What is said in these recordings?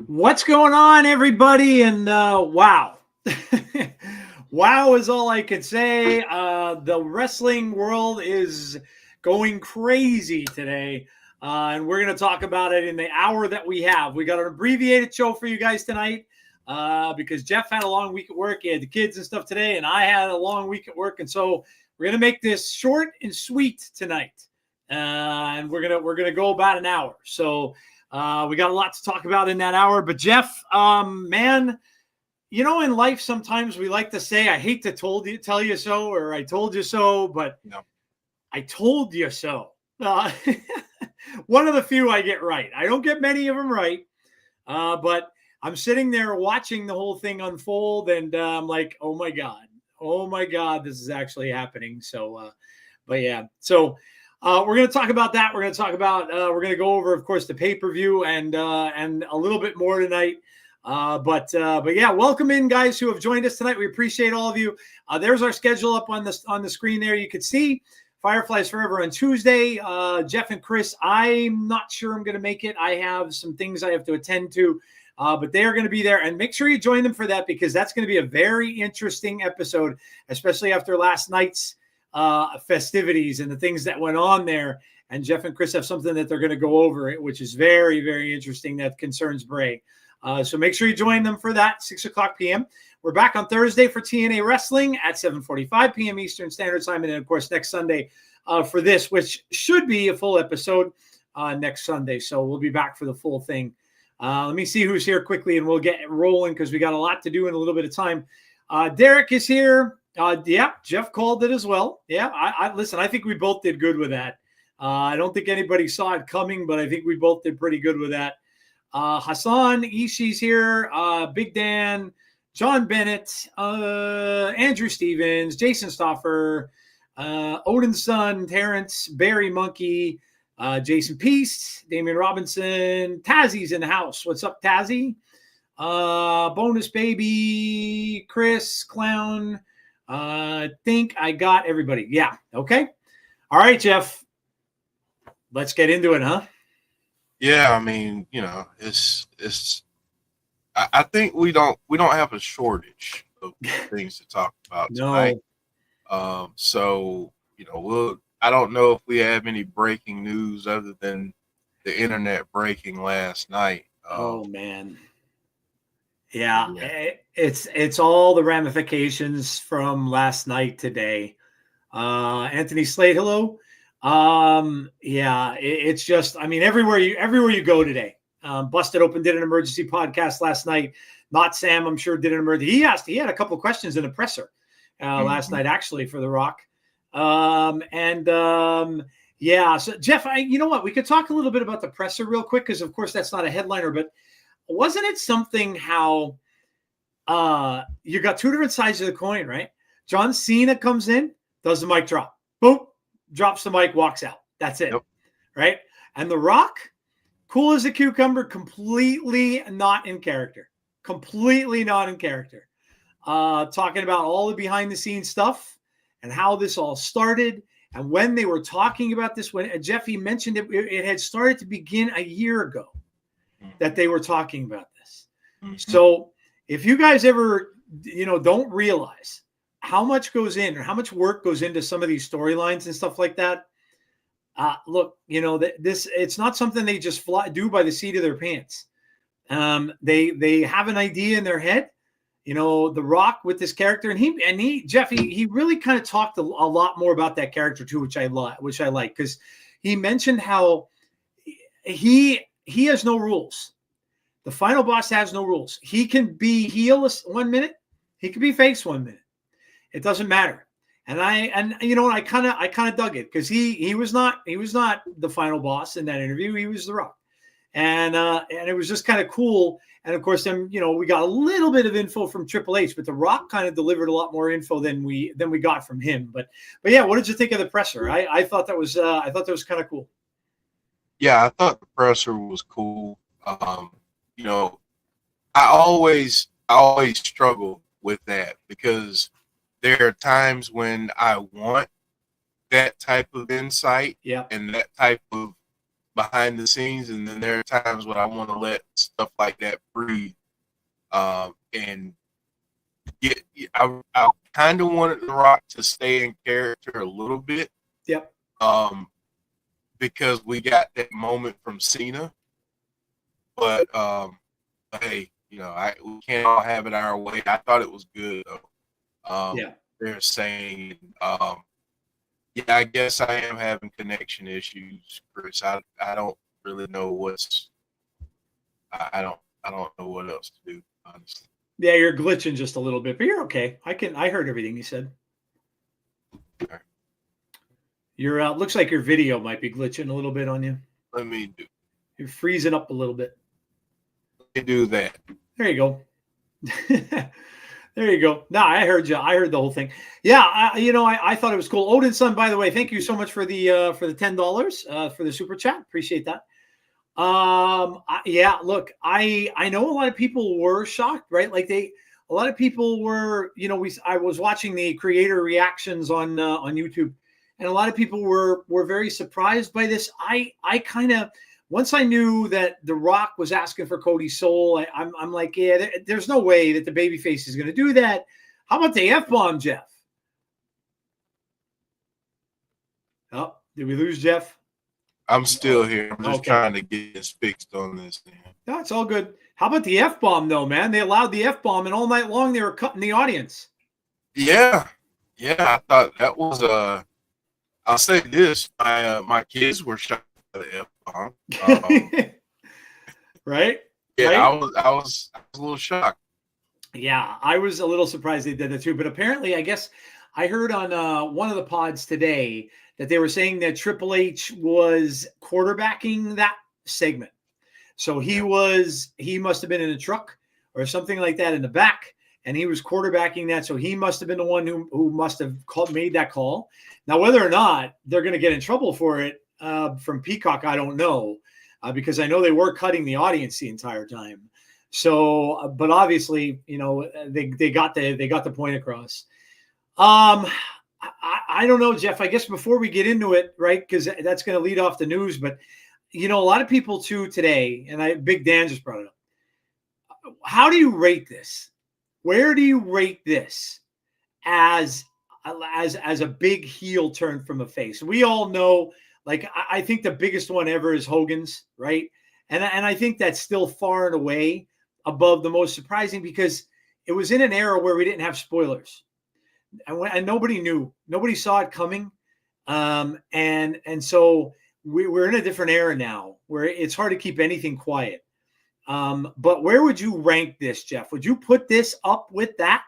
What's going on, everybody? And wow. Wow is all I could say. The wrestling world is going crazy today. And we're going to talk about it in the hour that we have. We got an abbreviated show for you guys tonight because Jeff had a long week at work. He had the kids and stuff today, and I had a long week at work. And so we're going to make this short and sweet tonight. And we're gonna go about an hour. So we got a lot to talk about in that hour. But Jeff, man, you know, in life sometimes we like to say, I hate to tell you so, or I told you so, but no. I told you so. One of the few I get right. I don't get many of them right, but I'm sitting there watching the whole thing unfold, and I'm like, oh my God, this is actually happening. So, but yeah, so we're going to talk about that. We're going to talk about, we're going to go over, of course, the pay-per-view and a little bit more tonight. But yeah, welcome in guys who have joined us tonight. We appreciate all of you. There's our schedule up on the screen there. You can see Fireflies Forever on Tuesday. Jeff and Chris, I'm not sure I'm going to make it. I have some things I have to attend to, but they are going to be there, and make sure you join them for that, because that's going to be a very interesting episode, especially after last night's festivities and the things that went on there. And Jeff and Chris have something that they're going to go over, which is very, very interesting, that concerns Bray. So make sure you join them for that, 6 o'clock p.m. We're back on Thursday for TNA Wrestling at 7:45 p.m. Eastern Standard Time. And then, of course, next Sunday for this, which should be a full episode next Sunday. So we'll be back for the full thing. Let me see who's here quickly, and we'll get rolling because we got a lot to do in a little bit of time. Derek is here. Yeah, Jeff called it as well. Yeah, I listen, I think we both did good with that. I don't think anybody saw it coming, but I think we both did pretty good with that. Hassan Ishii's here. Big Dan, John Bennett, Andrew Stevens, Jason Stoffer, Odin's son, Terrence, Barry Monkey, Jason Peace, Damian Robinson, Tazzy's in the house. What's up, Tazzy? Bonus Baby, Chris, Clown. I think I got everybody. Yeah. Okay. All right, Jeff. Let's get into it, huh? Yeah, I mean, you know, it's. I think we don't have a shortage of things to talk about tonight. No. So you know, I don't know if we have any breaking news other than the internet breaking last night. Oh man. Yeah, it's all the ramifications from last night today. Anthony Slade, hello. Yeah, it's just, I mean, everywhere you go today. Busted Open did an emergency podcast last night. Not Sam, I'm sure, did an emergency. He had a couple of questions in the presser last night, actually, for The Rock. Yeah, Yeah. So Jeff, you know what? We could talk a little bit about the presser real quick because, of course, that's not a headliner. But wasn't it something how you got two different sides of the coin, right? John Cena comes in, does the mic drop, boom, drops the mic, walks out. That's it, Yep. right? And The Rock, cool as a cucumber, completely not in character. Completely not in character. Talking about all the behind the scenes stuff and how this all started. And when they were talking about this, when Jeffy mentioned it had started to begin a year ago that they were talking about this. Mm-hmm. So if you guys ever, don't realize how much goes in or how much work goes into some of these storylines and stuff like that, look, it's not something they just do by the seat of their pants. They have an idea in their head. The Rock with this character, and Jeffy, he really kind of talked a lot more about that character too, which I like, because he mentioned how he has no rules. The final boss has no rules. He can be heel 1 minute, he can be face 1 minute. It doesn't matter. And I kind of dug it because he was not the final boss in that interview. He was The Rock, and it was just kind of cool. And of course, then we got a little bit of info from Triple H, but The Rock kind of delivered a lot more info than we got from him. But yeah, what did you think of the presser? I thought that was kind of cool. Yeah, I thought the presser was cool. I always struggle with that because there are times when I want that type of insight and that type of behind the scenes, and then there are times when I want to let stuff like that breathe. And I kind of wanted The Rock to stay in character a little bit. Yep. Because we got that moment from Cena, but hey, we can't all have it our way. I thought it was good though. They're saying, I guess I am having connection issues, Chris. I don't really know I don't know what else to do, honestly. Yeah, you're glitching just a little bit, but you're okay. I heard everything you said. Okay. Your looks like your video might be glitching a little bit on you. Let me do. You're freezing up a little bit. Let me do that. There you go. There you go. No, I heard you. I heard the whole thing. Yeah, I thought it was cool. Odin's son, by the way, thank you so much for the $10 for the super chat. Appreciate that. Look, I know a lot of people were shocked, right? Like a lot of people were, I was watching the creator reactions on YouTube, and a lot of people were very surprised by this. I kind of, once I knew that The Rock was asking for Cody's soul, I'm like, yeah, there's no way that the babyface is going to do that. How about the F-bomb, Jeff? Oh, did we lose Jeff? I'm still here. I'm just trying to get this fixed on this thing. No, it's all good. How about the F-bomb, though, man? They allowed the F-bomb, and all night long they were cutting the audience. Yeah. I thought that was I'll say this: my kids were shocked by the F-bomb. Right? Yeah, right? I was a little shocked. Yeah, I was a little surprised they did that too. But apparently, I guess I heard on one of the pods today that they were saying that Triple H was quarterbacking that segment. So he must have been in a truck or something like that in the back, and he was quarterbacking that. So he must have been the one who must have made that call. Now, whether or not they're going to get in trouble for it from Peacock, I don't know, because I know they were cutting the audience the entire time. So, but obviously, they got the point across. I don't know, Jeff. I guess before we get into it, right, because that's going to lead off the news, but a lot of people too today, and Big Dan just brought it up. How do you rate this? Where do you rate this as a big heel turn from a face? We all know, like, I think the biggest one ever is Hogan's, right? And I think that's still far and away above the most surprising because it was in an era where we didn't have spoilers. And nobody knew, nobody saw it coming. And so we're in a different era now where it's hard to keep anything quiet. But where would you rank this, Jeff? Would you put this up with that?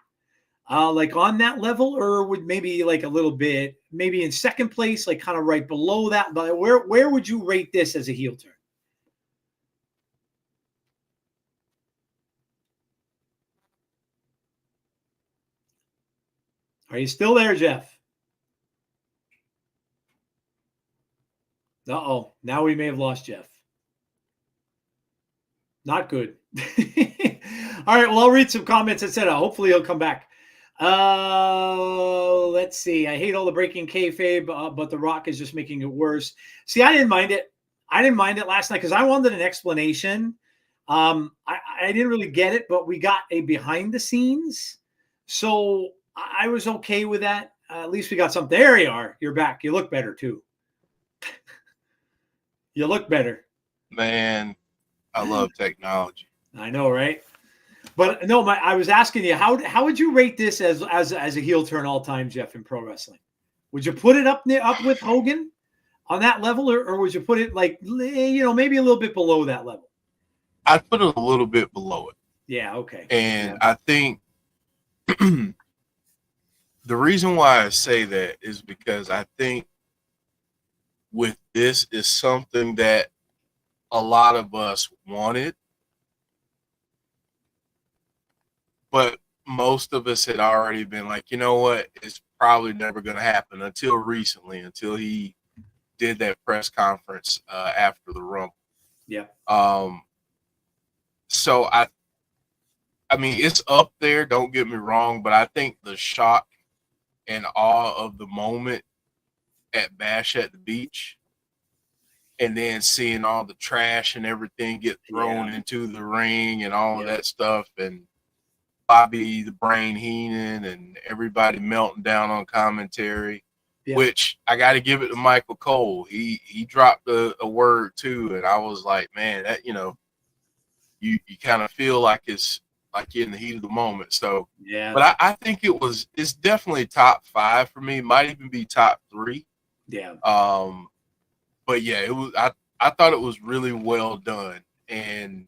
like on that level, or would maybe like a little bit, maybe in second place, like kind of right below that? But where would you rate this as a heel turn? Are you still there, Jeff? Uh-oh. Now we may have lost Jeff. Not good. All right. Well, I'll read some comments, etc. Hopefully he'll come back. Let's see. I hate all the breaking kayfabe, but The Rock is just making it worse. See, I didn't mind it. I didn't mind it last night because I wanted an explanation. I didn't really get it, but we got a behind the scenes. So I was okay with that. At least we got something. There you are. You're back. You look better, too. You look better. Man, I love technology. I know, right? But no, I was asking you, how would you rate this as a heel turn all time, Jeff, in pro wrestling? Would you put it up with Hogan on that level, or would you put it like, maybe a little bit below that level? I'd put it a little bit below it. Yeah, okay. And I think the reason why I say that is because I think with this is something that a lot of us wanted, but most of us had already been like, you know what, it's probably never going to happen until recently, until he did that press conference after the Rumble. Yeah. So I mean, it's up there, don't get me wrong, but I think the shock and awe of the moment at Bash at the Beach, and then seeing all the trash and everything get thrown into the ring and all of that stuff, and Bobby the Brain Heenan and everybody melting down on commentary, which I got to give it to Michael Cole. He dropped a word too, and I was like, man, that you kind of feel like it's like you're in the heat of the moment. So but I think it's definitely top 5 for me. Might even be top 3. Yeah. But yeah, it was. I thought it was really well done, and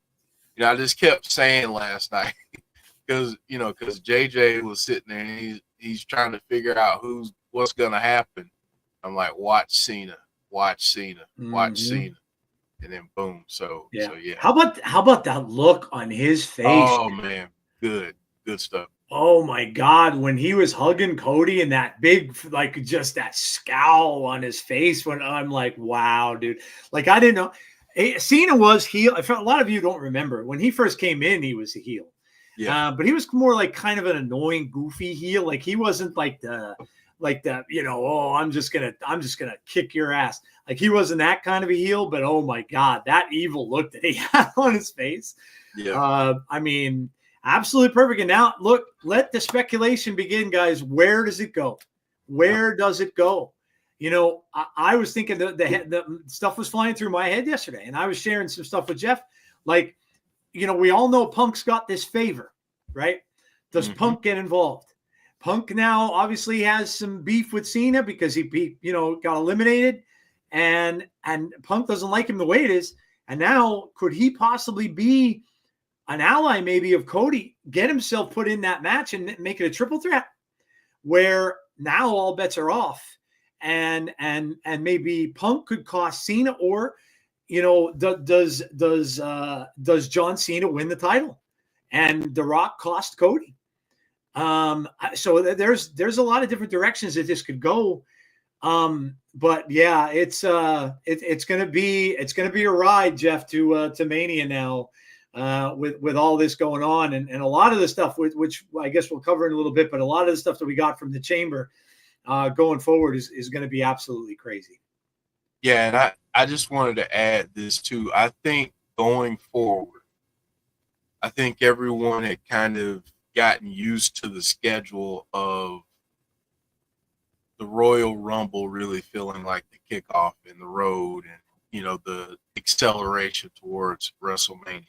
I just kept saying last night because JJ was sitting there and he's trying to figure out what's gonna happen. I'm like, watch Cena, watch Cena, watch Cena, and then boom. So yeah. How about that look on his face? Oh man, good stuff. Oh my God, when he was hugging Cody and that big, like just that scowl on his face, when I'm like, wow, dude. Like, I didn't know. Cena was heel. A lot of you don't remember. When he first came in, he was a heel. Yeah. But he was more like kind of an annoying, goofy heel. Like, he wasn't like the, oh, I'm just gonna kick your ass. Like, he wasn't that kind of a heel, but oh my God, that evil look that he had on his face. Yeah. I mean, absolutely perfect. And now, look, let the speculation begin, guys. Where does it go? Where does it go? I was thinking the stuff was flying through my head yesterday, and I was sharing some stuff with Jeff. Like, we all know Punk's got this favor, right? Does Punk get involved? Punk now obviously has some beef with Cena because he got eliminated, and Punk doesn't like him the way it is. And now, could he possibly be an ally maybe of Cody, get himself put in that match and make it a triple threat where now all bets are off, and maybe Punk could cost Cena, or does John Cena win the title and The Rock cost Cody? So there's a lot of different directions that this could go. But yeah, it's gonna be a ride, Jeff, to Mania now. With all this going on, and a lot of the stuff which I guess we'll cover in a little bit, but a lot of the stuff that we got from the chamber going forward is going to be absolutely crazy. Yeah, and I just wanted to add this too. I think going forward, I think everyone had kind of gotten used to the schedule of the Royal Rumble really feeling like the kickoff in the road, and the acceleration towards WrestleMania.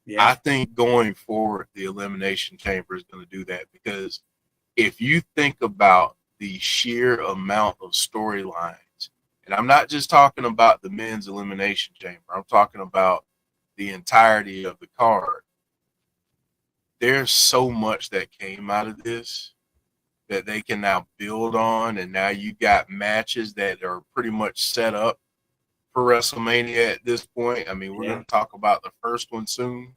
Yeah. I think going forward, the Elimination Chamber is going to do that, because if you think about the sheer amount of storylines, and I'm not just talking about the men's Elimination Chamber, I'm talking about the entirety of the card. There's so much that came out of this that they can now build on, and now you got matches that are pretty much set up for WrestleMania at this point. I mean, we're going to talk about the first one soon,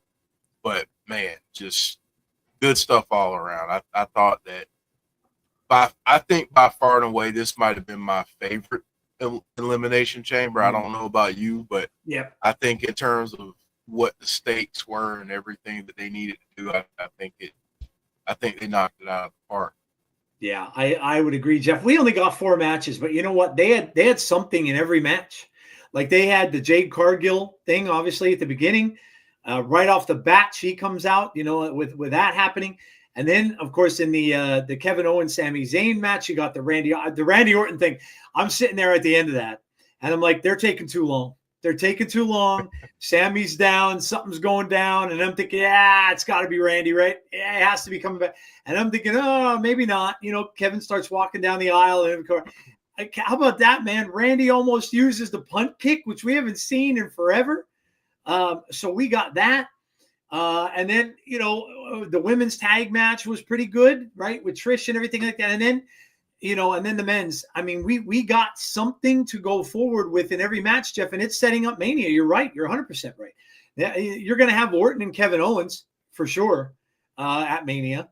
but man, just good stuff all around. I thought that I think by far and away this might have been my favorite Elimination Chamber. I don't know about you, but I think in terms of what the stakes were and everything that they needed to do, I think they knocked it out of the park. Yeah, I would agree, Jeff. We only got 4 matches, but you know what? They had something in every match. Like they had the Jade Cargill thing, obviously at the beginning, right off the bat, she comes out, with that happening, and then of course in the Kevin Owens Sami Zayn match, you got the Randy Orton thing. I'm sitting there at the end of that, and I'm like, they're taking too long. They're taking too long. Sammy's down. Something's going down. And I'm thinking, it's got to be Randy, right? Yeah, it has to be coming back. And I'm thinking, maybe not. Kevin starts walking down the aisle. And how about that, man? Randy almost uses the punt kick, which we haven't seen in forever. So we got that. And then, the women's tag match was pretty good, right? With Trish and everything like that. And then, and then the men's. I mean, we got something to go forward with in every match, Jeff, and it's setting up Mania. You're right. You're 100% right. You're going to have Orton and Kevin Owens for sure at Mania.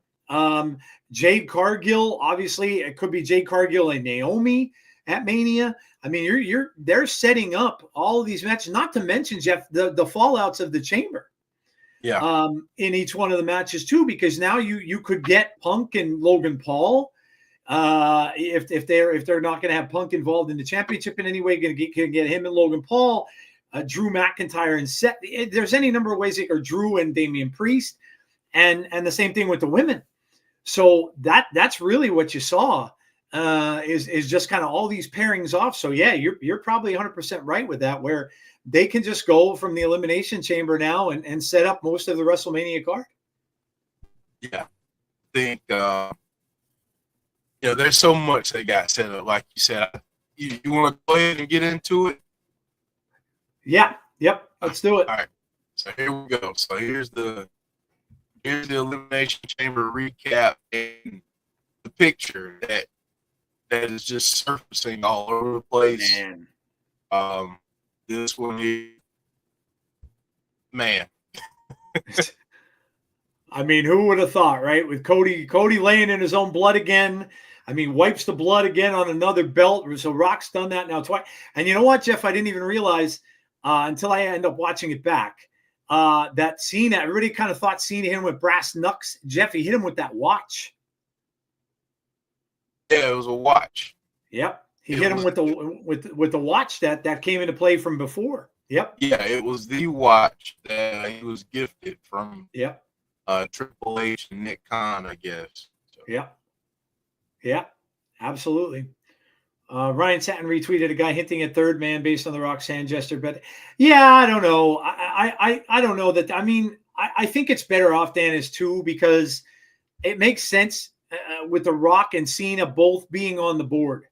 Jade Cargill, obviously, it could be Jade Cargill and Naomi at Mania. I mean, they're setting up all of these matches, not to mention, Jeff, the fallouts of the Chamber. Yeah. In each one of the matches too, because now you could get Punk and Logan Paul. If they're not going to have Punk involved in the championship in any way, can get him and Logan Paul, Drew McIntyre and Seth. There's any number of ways, or Drew and Damian Priest, and the same thing with the women. So that's really what you saw is just kind of all these pairings off. So yeah, you're probably 100% right with that, where they can just go from the Elimination Chamber now and set up most of the WrestleMania card. Yeah, I think. There's so much they got set up. Like you said, you want to go ahead and get into it? Yeah. Yep. Let's do it. All right. So here we go. So here's the Elimination Chamber recap and the picture that is just surfacing all over the place. Man. This one here, man. I mean, who would have thought, right? With Cody laying in his own blood again. I mean, wipes the blood again on another belt. So Rock's done that now twice. And you know what, Jeff? I didn't even realize until I end up watching it back that Cena, everybody kind of thought Cena hit him with brass knucks. Jeff, he hit him with that watch. Yeah, it was a watch. Yep. He hit him with the watch that came into play from before. Yep. Yeah, it was the watch that he was gifted from Triple H and Nick Khan, I guess. So. Yeah, absolutely. Ryan Satin retweeted a guy hinting at third man based on the Rock's hand gesture, but yeah, I don't know. I don't know that. I mean, I think it's better off Dan is 2 because it makes sense with the Rock and Cena both being on the board.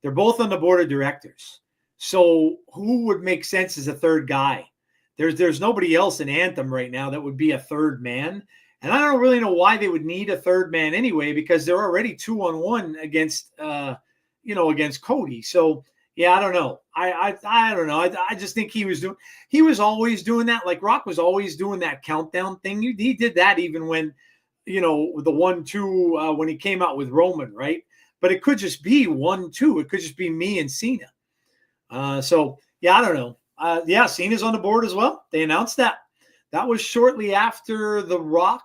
They're both on the board of directors. So who would make sense as a third guy? There's nobody else in Anthem right now that would be a third man. And I don't really know why they would need a third man anyway, because they're already 2-on-1 against, against Cody. So yeah, I don't know. I don't know. I just think he was always doing that. Like Rock was always doing that countdown thing. He did that even when, the 1-2 when he came out with Roman, right? But it could just be 1-2. It could just be me and Cena. So yeah, I don't know. Cena's on the board as well. They announced that. That was shortly after The Rock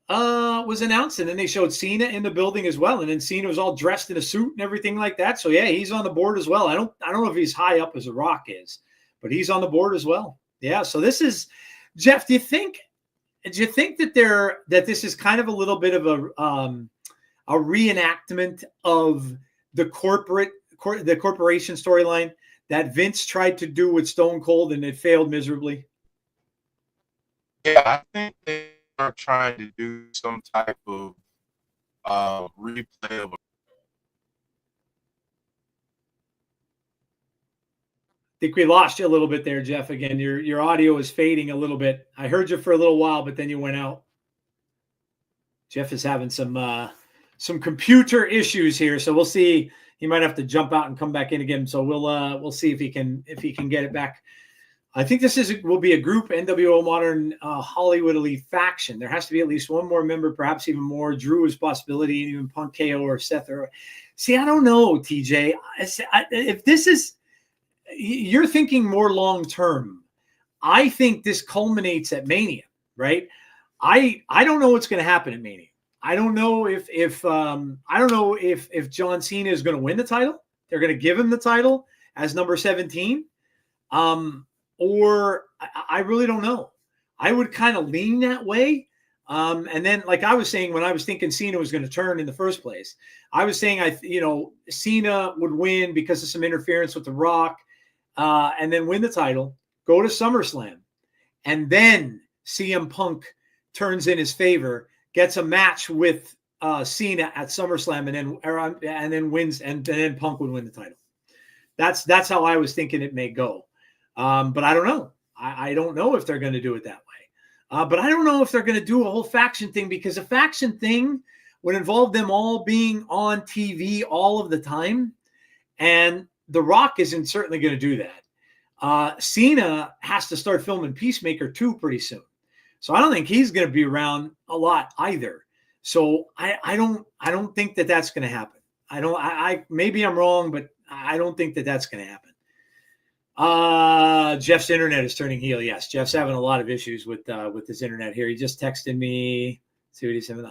was announced, and then they showed Cena in the building as well. And then Cena was all dressed in a suit and everything like that. So yeah, he's on the board as well. I don't know if he's high up as The Rock is, but he's on the board as well. Yeah. So this is, Jeff. Do you think that this is kind of a little bit of a reenactment of the corporation storyline that Vince tried to do with Stone Cold and it failed miserably? Yeah, I think they are trying to do some type of replay of. I think we lost you a little bit there, Jeff. Again, your audio is fading a little bit. I heard you for a little while, but then you went out. Jeff is having some some computer issues here, so we'll see. He might have to jump out and come back in again. So we'll see if he can get it back. I think this will be a group NWO Modern Hollywood Elite faction. There has to be at least one more member, perhaps even more. Drew is a possibility, and even Punk, KO, or Seth. See, I don't know, TJ. If this is, you're thinking more long term. I think this culminates at Mania, right? I don't know what's going to happen at Mania. I don't know if John Cena is going to win the title. They're going to give him the title as number 17. Or I really don't know. I would kind of lean that way. And then, like I was saying, when I was thinking Cena was going to turn in the first place, I was saying Cena would win because of some interference with The Rock, and then win the title, go to SummerSlam, and then CM Punk turns in his favor, gets a match with Cena at SummerSlam, and then wins, and then Punk would win the title. That's how I was thinking it may go. But I don't know. I don't know if they're going to do it that way. But I don't know if they're going to do a whole faction thing, because a faction thing would involve them all being on TV all of the time. And The Rock isn't certainly going to do that. Cena has to start filming Peacemaker 2 pretty soon. So I don't think he's going to be around a lot either. So I don't think that that's going to happen. Maybe I'm wrong, but I don't think that that's going to happen. Jeff's internet is turning heel. Yes, Jeff's having a lot of issues with his internet here. He just texted me. Let's see what he said.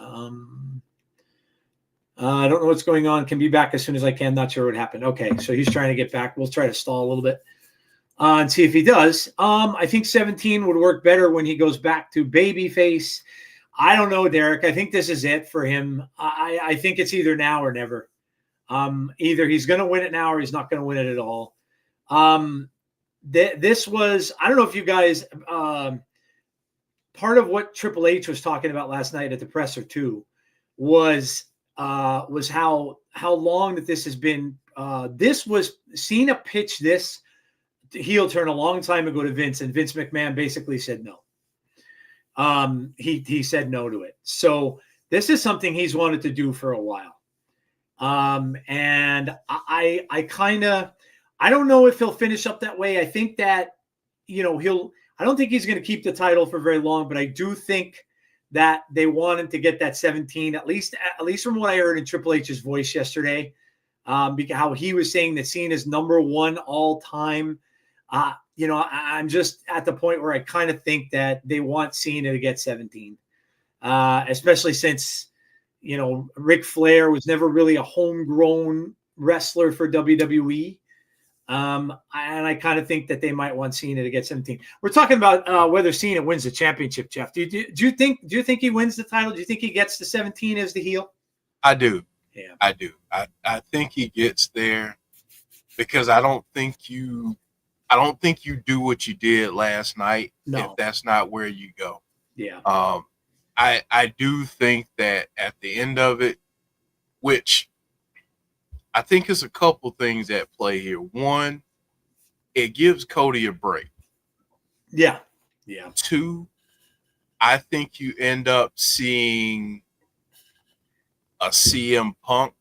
I don't know what's going on. Can be back as soon as I can. Not sure what happened. Okay, so he's trying to get back. We'll try to stall a little bit and see if he does. I think 17 would work better when he goes back to babyface. I don't know, Derek. I think this is it for him. I think it's either now or never. Either he's going to win it now or he's not going to win it at all. This was, I don't know if you guys, part of what Triple H was talking about last night at the presser too was how long that this has been. This was Cena pitched this heel turn a long time ago to Vince, and Vince McMahon basically said no. He said no to it. So this is something he's wanted to do for a while. And I don't know if he'll finish up that way. I think that, I don't think he's going to keep the title for very long, but I do think that they want him to get that 17, at least from what I heard in Triple H's voice yesterday, because how he was saying that Cena's number one all time. I'm just at the point where I kind of think that they want Cena to get 17, especially since, Ric Flair was never really a homegrown wrestler for WWE. And I kind of think that they might want Cena to get 17. We're talking about whether Cena wins the championship, Jeff. Do you think he wins the title? Do you think he gets the 17 as the heel? I do. Yeah, I do. I think he gets there because I don't think you do what you did last night if that's not where you go. Yeah. I do think that at the end of it, which I think is a couple things at play here. One, it gives Cody a break. Yeah. Yeah. Two, I think you end up seeing a CM Punk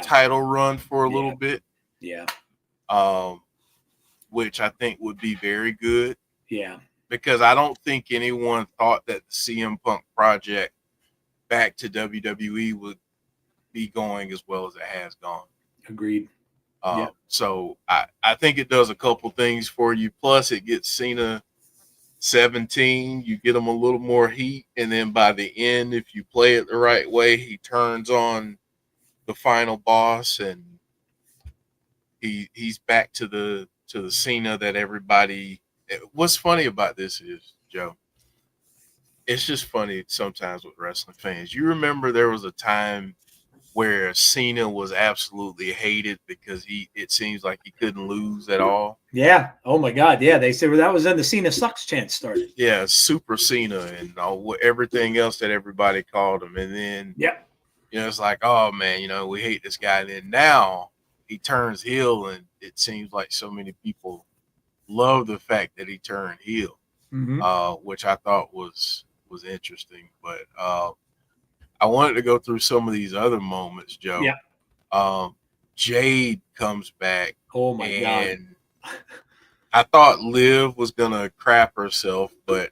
title run for a little bit. Yeah. Which I think would be very good. Yeah. Because I don't think anyone thought that the CM Punk project back to WWE would be going as well as it has gone. Agreed. So I think it does a couple things for you. Plus, it gets Cena 17. You get him a little more heat, and then by the end, if you play it the right way, he turns on the final boss, and he's back to the Cena that everybody. What's funny about this is, Joe, it's just funny sometimes with wrestling fans. You remember there was a time where Cena was absolutely hated because it seems like he couldn't lose at all. Yeah. Oh my God. Yeah. They said that was when the Cena sucks chant started. Yeah. Super Cena and everything else that everybody called him. And then, it's like, oh man, we hate this guy. And then now he turns heel, and it seems like so many people love the fact that he turned heel, which I thought was interesting. But I wanted to go through some of these other moments, Joe. Yeah. Jade comes back. Oh my God. I thought Liv was gonna crap herself, but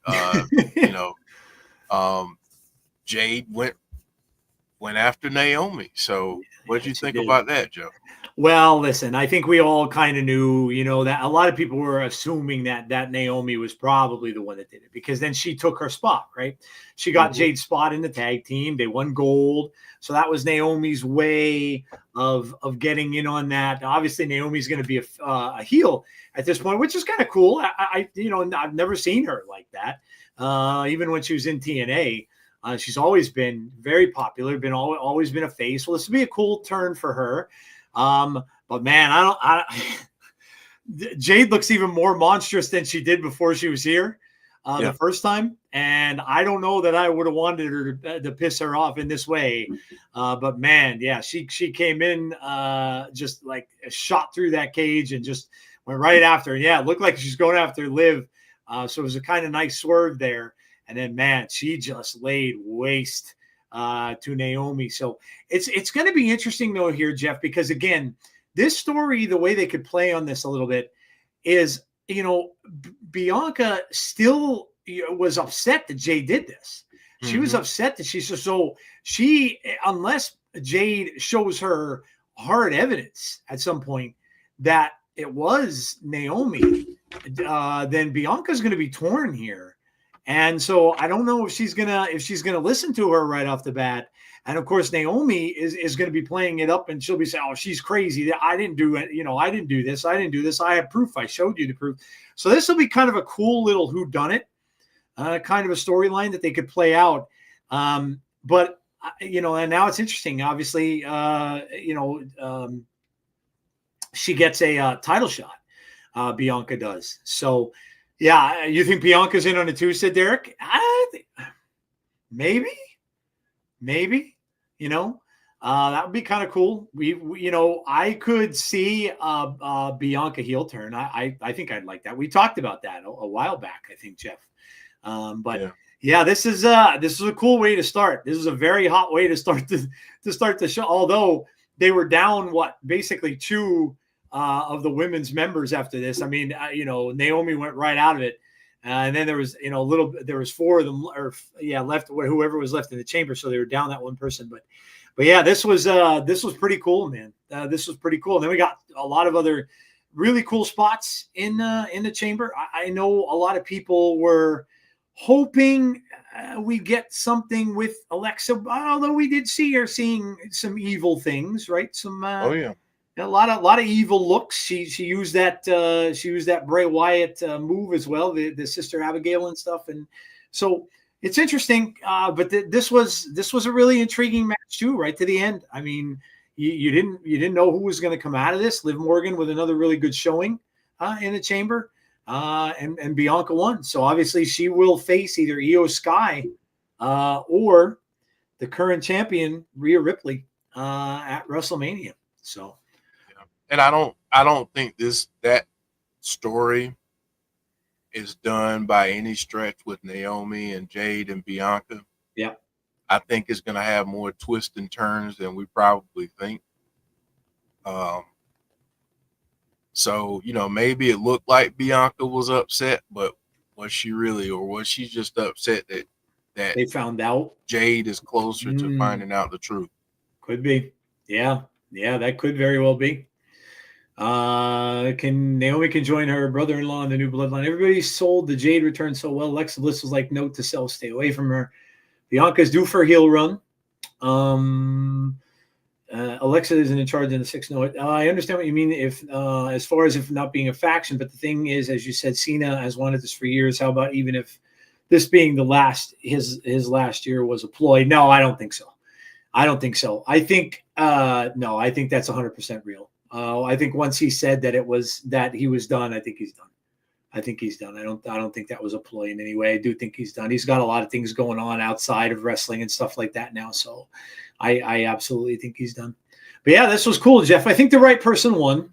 Jade went after Naomi. So what did you think about that, Joe? Well, listen, I think we all kind of knew, that a lot of people were assuming that Naomi was probably the one that did it, because then she took her spot, right? She got Jade's spot in the tag team. They won gold. So that was Naomi's way of getting in on that. Obviously, Naomi's going to be a heel at this point, which is kind of cool. I've never seen her like that. Even when she was in TNA, she's always been very popular, always been a face. Well, this would be a cool turn for her. But man, Jade looks even more monstrous than she did before she was here the first time. And I don't know that I would have wanted her to piss her off in this way. But man, yeah, she came in just like shot through that cage and just went right after. And yeah, it looked like she's going after Liv. So it was a kind of nice swerve there. And then, man, she just laid waste to Naomi. So it's going to be interesting though here, Jeff, because again, this story, the way they could play on this a little bit is, Bianca still was upset that Jade did this. She was upset that she, unless Jade shows her hard evidence at some point that it was Naomi, then Bianca's going to be torn here. And so I don't know if she's gonna listen to her right off the bat. And of course, Naomi is going to be playing it up, and she'll be saying, "Oh, she's crazy. I didn't do it. I didn't do this. I didn't do this. I have proof. I showed you the proof." So this will be kind of a cool little whodunit, kind of a storyline that they could play out. But and now it's interesting. Obviously, she gets a title shot. Bianca does. So. Yeah, you think Bianca's in on it too, said Derek? I think maybe, that would be kind of cool. I could see Bianca heel turn. I think I'd like that. We talked about that a while back, I think, Jeff. Yeah, this is a cool way to start. This is a very hot way to start the show. Although they were down basically two of the women's members after this. I mean, Naomi went right out of it. And then there was, there was four of them left, whoever was left in the chamber. So they were down that one person, but yeah, this was pretty cool, man. This was pretty cool. And then we got a lot of other really cool spots in the chamber. I know a lot of people were hoping we get something with Alexa, although we did see her seeing some evil things, right? Some, a lot of evil looks. She used that Bray Wyatt move as well, the Sister Abigail and stuff, and so it's interesting. But this was a really intriguing match too, right to the end. I mean, you didn't know who was going to come out of this. Liv Morgan with another really good showing in the chamber, and Bianca won. So obviously she will face either Io Sky or the current champion Rhea Ripley at WrestleMania. So. And I don't think that story is done by any stretch with Naomi and Jade and Bianca. Yeah. I think it's going to have more twists and turns than we probably think. So, maybe it looked like Bianca was upset, but was she really, or was she just upset that they found out Jade is closer to finding out the truth? Could be. Yeah, that could very well be. Naomi can join her brother-in-law in the new bloodline. Everybody sold the Jade return so well. Alexa Bliss was like, note to self, stay away from her. Bianca's due for a heel run. Alexa isn't in charge in the 6. No, I understand what you mean. If as far as if not being a faction, but the thing is, as you said, Cena has wanted this for years. How about even if this being his last year was a ploy? No, I don't think so. I think no, I think that's 100% real. I think once he said that he was done, I think he's done. I don't think that was a ploy in any way. I do think he's done. He's got a lot of things going on outside of wrestling and stuff like that now. So I absolutely think he's done. But yeah, this was cool, Jeff. I think the right person won.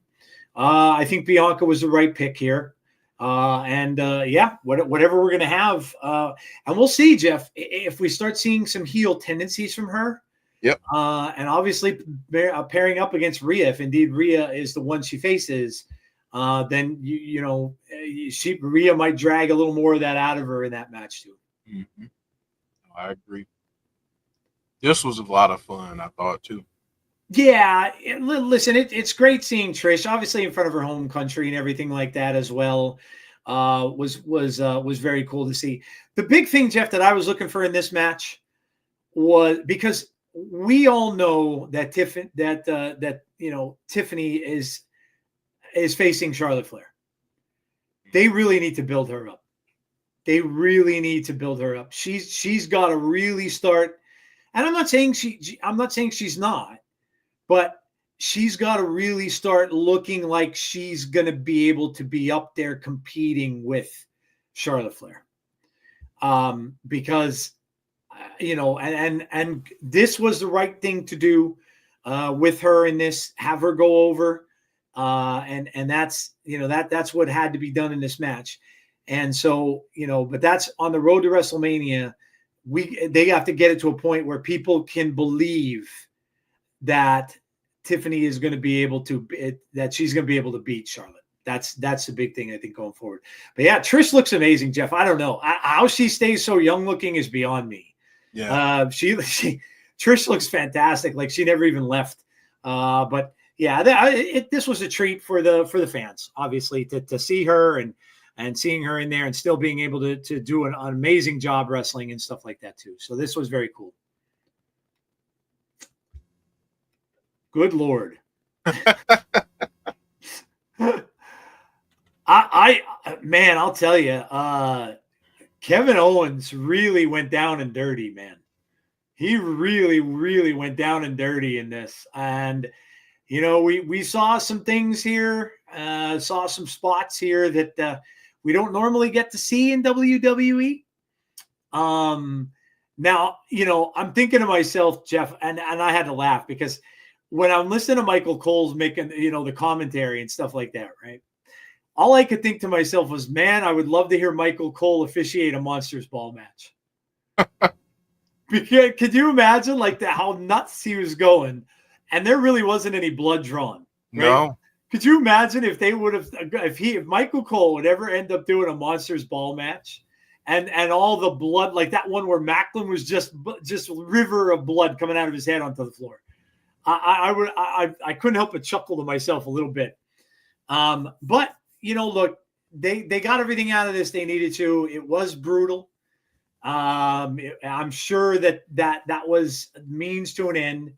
I think Bianca was the right pick here. Whatever we're going to have. And we'll see, Jeff, if we start seeing some heel tendencies from her. Yep. And obviously pairing up against Rhea, if indeed Rhea is the one she faces, then Rhea might drag a little more of that out of her in that match too. Mm-hmm. I agree. This was a lot of fun, I thought too. Yeah, listen, it's great seeing Trish, obviously in front of her home country and everything like that as well. Was very cool to see. The big thing, Jeff, that I was looking for in this match was because we all know that Tiffany is facing Charlotte Flair. They really need to build her up. They really need to build her up. She's got to really start. And I'm not saying she's not, but she's got to really start looking like she's going to be able to be up there competing with Charlotte Flair. Because and this was the right thing to do with her in this. Have her go over, and that's that's what had to be done in this match. And so but that's on the road to WrestleMania. They have to get it to a point where people can believe that Tiffany is going to be able to that she's going to be able to beat Charlotte. That's the big thing, I think, going forward. But yeah, Trish looks amazing, Jeff. I don't know how she stays so young looking is beyond me. Yeah, Trish looks fantastic. Like she never even left. But yeah, this was a treat for the fans, obviously, to see her and seeing her in there and still being able to do an amazing job wrestling and stuff like that too. So this was very cool. Good Lord. I'll tell you, Kevin Owens really went down and dirty, man. He really, really went down and dirty in this. And, we saw some things here, saw some spots here that we don't normally get to see in WWE. Now, I'm thinking to myself, Jeff, and I had to laugh because when I'm listening to Michael Cole's making, the commentary and stuff like that, right? All I could think to myself was, man, I would love to hear Michael Cole officiate a Monsters Ball match. Because, could you imagine how nuts he was going? And there really wasn't any blood drawn. Right? No. Could you imagine if they would have, if Michael Cole would ever end up doing a Monsters Ball match, and all the blood, like that one where Macklin was just river of blood coming out of his head onto the floor. I couldn't help but chuckle to myself a little bit. But look, they got everything out of this they needed to. It was brutal. I'm sure that was means to an end.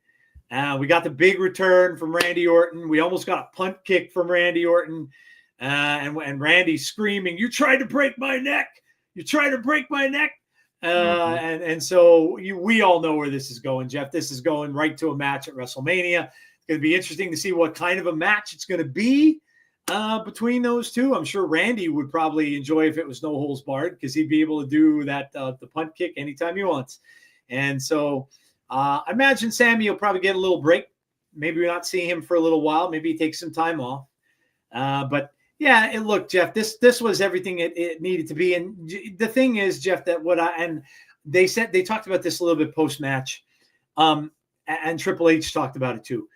We got the big return from Randy Orton. We almost got a punt kick from Randy Orton, and Randy screaming, "You tried to break my neck! You tried to break my neck!" And so we all know where this is going, Jeff. This is going right to a match at WrestleMania. It's going to be interesting to see what kind of a match it's going to be between those two. I'm sure Randy would probably enjoy if it was no holds barred because he'd be able to do that the punt kick anytime he wants. And so I imagine Sammy will probably get a little break. Maybe we're not seeing him for a little while. Maybe he takes some time off. But yeah, look, Jeff, this was everything it needed to be. And the thing is, Jeff, that they talked about this a little bit post-match. And Triple H talked about it too.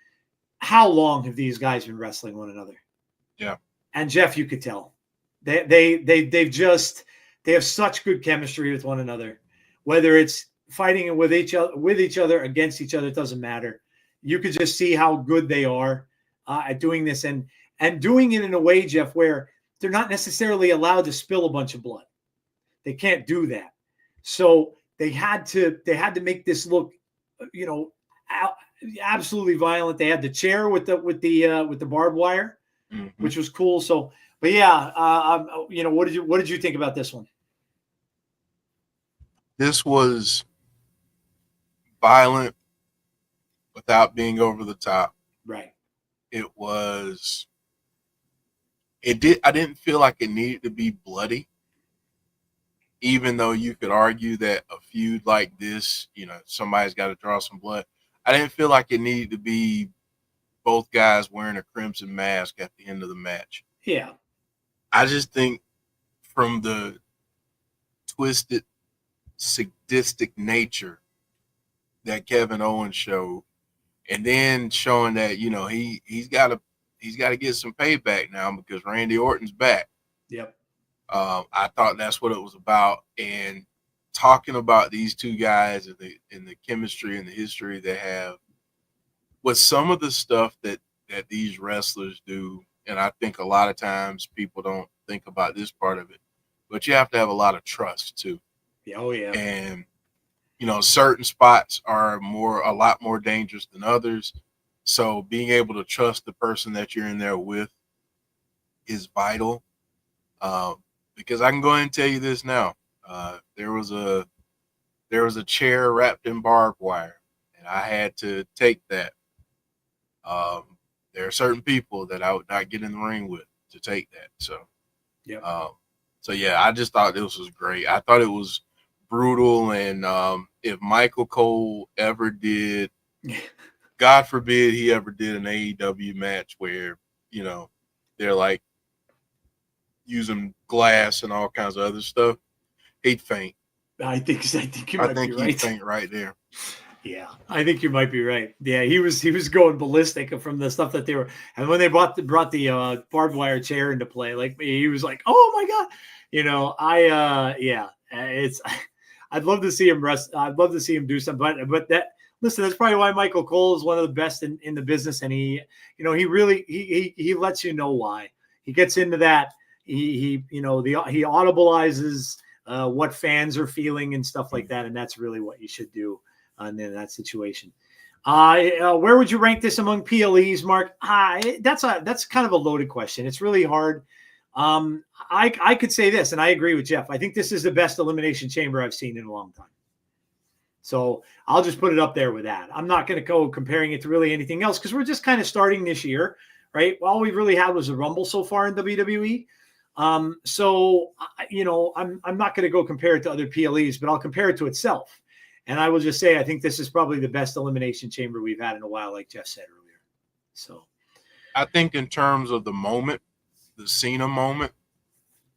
How long have these guys been wrestling one another? Yeah. And Jeff, you could tell they have such good chemistry with one another, whether it's fighting with each other, against each other, it doesn't matter. You could just see how good they are at doing this and doing it in a way, Jeff, where they're not necessarily allowed to spill a bunch of blood. They can't do that. So they had to make this look, absolutely violent. They had the chair with the barbed wire, which was cool. So, but yeah, what did you think about this one? This was violent without being over the top. Right. I didn't feel like it needed to be bloody, even though you could argue that a feud like this, somebody's got to draw some blood. I didn't feel like it needed to be both guys wearing a crimson mask at the end of the match. Yeah. I just think from the twisted, sadistic nature that Kevin Owens showed, and then showing that he's got to get some payback now because Randy Orton's back. Yep. I thought that's what it was about, and talking about these two guys and the chemistry and the history they have with some of the stuff that these wrestlers do. And I think a lot of times people don't think about this part of it, but you have to have a lot of trust too. Oh yeah. And certain spots are a lot more dangerous than others. So being able to trust the person that you're in there with is vital. Because I can go ahead and tell you this now. There was a chair wrapped in barbed wire, and I had to take that. There are certain people that I would not get in the ring with to take that. So, yeah. I just thought this was great. I thought it was brutal, and if Michael Cole ever did, God forbid he ever did an AEW match where they're like using glass and all kinds of other stuff, he'd faint. I think you might be right. He'd faint right there. Yeah, I think you might be right. Yeah, he was going ballistic from the stuff that they were. And when they brought the barbed wire chair into play, like he was like, "Oh my god," it's. I'd love to see him rest. I'd love to see him do something. But listen, that's probably why Michael Cole is one of the best in the business, and he really he lets you know why. He gets into that. He audibilizes what fans are feeling and stuff like that, and that's really what you should do in that situation. Where would you rank this among PLEs, Mark? That's kind of a loaded question. It's really hard. I could say this, and I agree with Jeff. I think this is the best Elimination Chamber I've seen in a long time. So I'll just put it up there with that. I'm not going to go comparing it to really anything else because we're just kind of starting this year, right? All we really had was a Rumble so far in WWE. I'm not going to go compare it to other PLEs, but I'll compare it to itself. And I will just say, I think this is probably the best Elimination Chamber we've had in a while, like Jeff said earlier. So I think in terms of the moment, the Cena moment,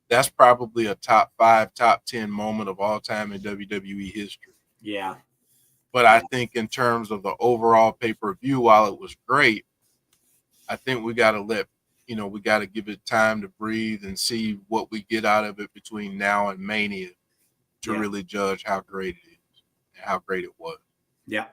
that's probably a top 5, top 10 moment of all time in WWE history. Yeah. But I think in terms of the overall pay-per-view, while it was great, I think we got to give it time to breathe and see what we get out of it between now and Mania to really judge how great it is and how great it was. Yeah.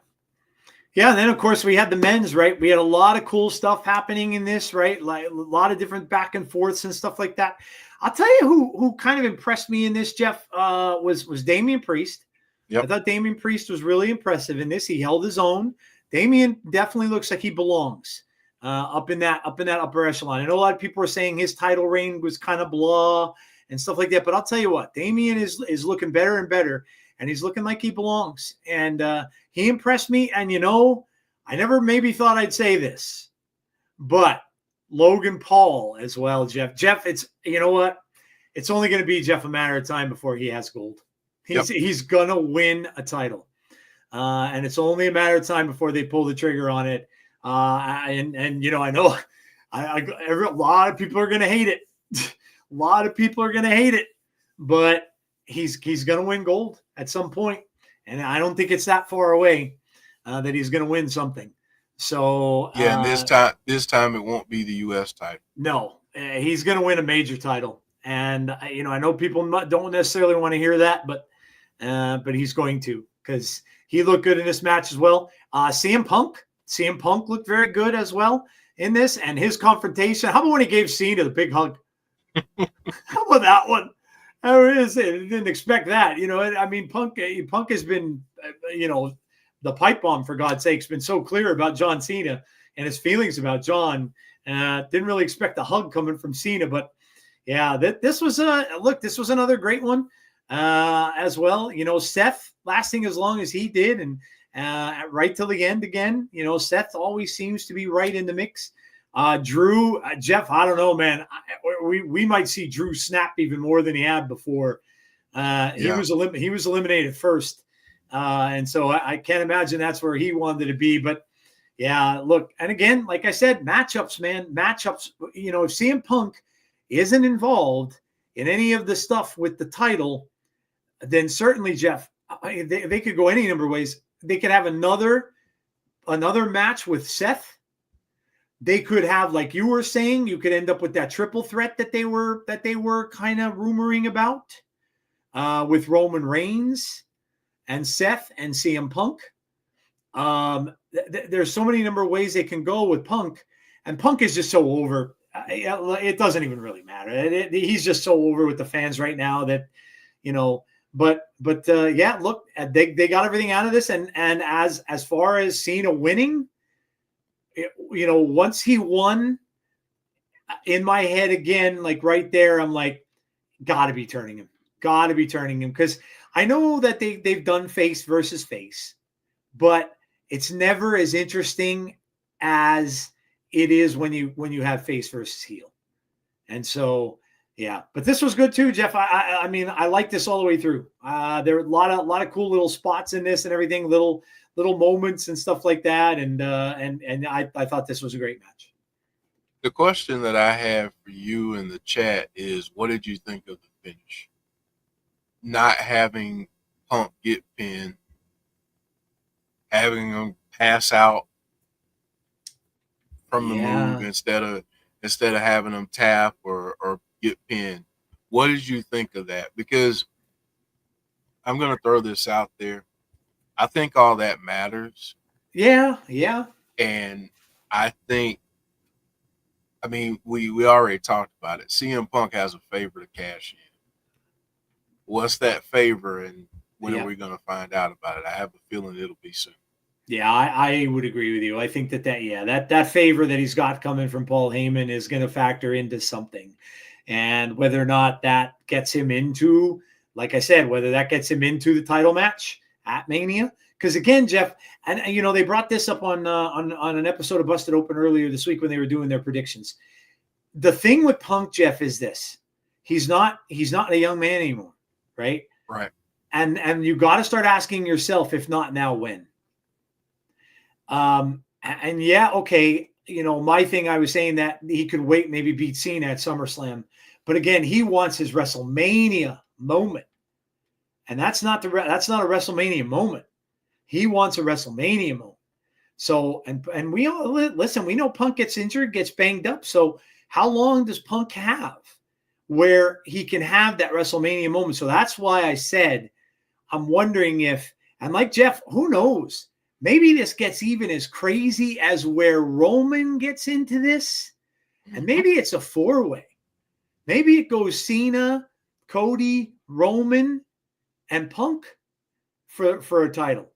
Yeah, and then of course we had the men's, right? We had a lot of cool stuff happening in this, right? Like a lot of different back and forths and stuff like that. I'll tell you who kind of impressed me in this, Jeff, was Damian Priest. Yep. I thought Damian Priest was really impressive in this. He held his own. Damian definitely looks like he belongs up in that upper echelon. I know a lot of people are saying his title reign was kind of blah and stuff like that, but I'll tell you what, Damian is looking better and better. And he's looking like he belongs. And he impressed me. And, I never maybe thought I'd say this, but Logan Paul as well, Jeff. Jeff, you know what? It's only going to be, Jeff, a matter of time before he has gold. He's going to win a title. And it's only a matter of time before they pull the trigger on it. I know a lot of people are going to hate it. A lot of people are going to hate it. But he's going to win gold at some point, and I don't think it's that far away that he's going to win something. So and this time it won't be the U.S. title. No, he's going to win a major title, and I know people don't necessarily want to hear that, but he's going to because he looked good in this match as well. CM Punk looked very good as well in this, and his confrontation. How about when he gave Cena the big hug? How about that one? I didn't expect that. Punk has been, the pipe bomb, for God's sake, has been so clear about John Cena and his feelings about John. Didn't really expect the hug coming from Cena, but yeah, this was another great one as well. Seth lasting as long as he did and right till the end again. Seth always seems to be right in the mix. Drew, Jeff, I don't know, man. We might see Drew snap even more than he had before. He was eliminated first, and so I can't imagine that's where he wanted to be. But yeah, look, and again, like I said, matchups, man, matchups. If CM Punk isn't involved, in any of the stuff with the title, then certainly, Jeff, they could go any number of ways. They could have another match with Seth. They could have, like you were saying, you could end up with that triple threat that they were kind of rumoring about with Roman Reigns and Seth and CM Punk. There's so many number of ways they can go with Punk, and Punk is just so over. It doesn't even really matter. He's just so over with the fans right now that, But yeah, look, they got everything out of this, and as far as Cena winning, once he won, in my head again, like right there, I'm like, gotta be turning him, because I know that they've done face versus face, but it's never as interesting as it is when you have face versus heel, and so. Yeah, but this was good too, Jeff. I mean, I like this all the way through. There were a lot of cool little spots in this and everything, little moments and stuff like that, and I thought this was a great match. The question that I have for you in the chat is, what did you think of the finish? Not having Punk get pinned, having him pass out from the move instead of having him tap or get pinned. What did you think of that? Because I'm going to throw this out there. I think all that matters. Yeah. And I think, I mean, we already talked about it. CM Punk has a favor to cash in. What's that favor, and when are we going to find out about it? I have a feeling it'll be soon. Yeah, I would agree with you. I think that favor that he's got coming from Paul Heyman is going to factor into something. And whether or not that gets him into, like I said, whether that gets him into the title match at Mania. Because again, Jeff, and they brought this up on an episode of Busted Open earlier this week when they were doing their predictions. The thing with Punk, Jeff, is this: he's not a young man anymore, right? Right. And you got to start asking yourself, if not now, when. And yeah, okay. My thing, I was saying that he could wait, maybe beat Cena at SummerSlam. But again, he wants his WrestleMania moment. And that's not a WrestleMania moment. He wants a WrestleMania moment. So, and we all listen, we know Punk gets injured, gets banged up. So how long does Punk have where he can have that WrestleMania moment? So that's why I said, I'm wondering if, and like Jeff, who knows? Maybe this gets even as crazy as where Roman gets into this. And maybe it's a 4-way. Maybe it goes Cena, Cody, Roman, and Punk for a title.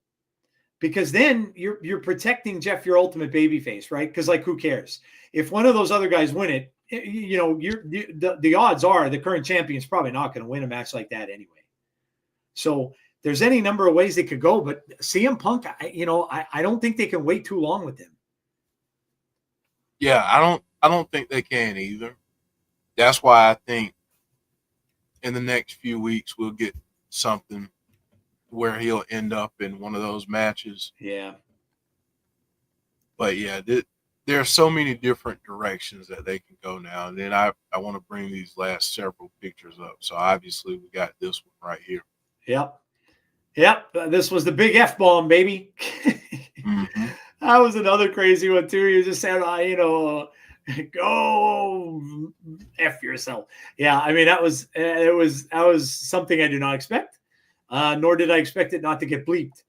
Because then you're protecting, Jeff, your ultimate babyface, right? Because like, who cares? If one of those other guys win it, the odds are the current champion's probably not going to win a match like that anyway. So there's any number of ways they could go, but CM Punk, I don't think they can wait too long with him. Yeah, I don't think they can either. That's why I think in the next few weeks we'll get something where he'll end up in one of those matches. Yeah. But yeah, there are so many different directions that they can go now. And then I want to bring these last several pictures up. So obviously we got this one right here. Yep. This was the big F-bomb, baby. Mm-hmm. That was another crazy one too. You just said, go F yourself. Yeah. I mean, that was something I did not expect. Nor did I expect it not to get bleeped.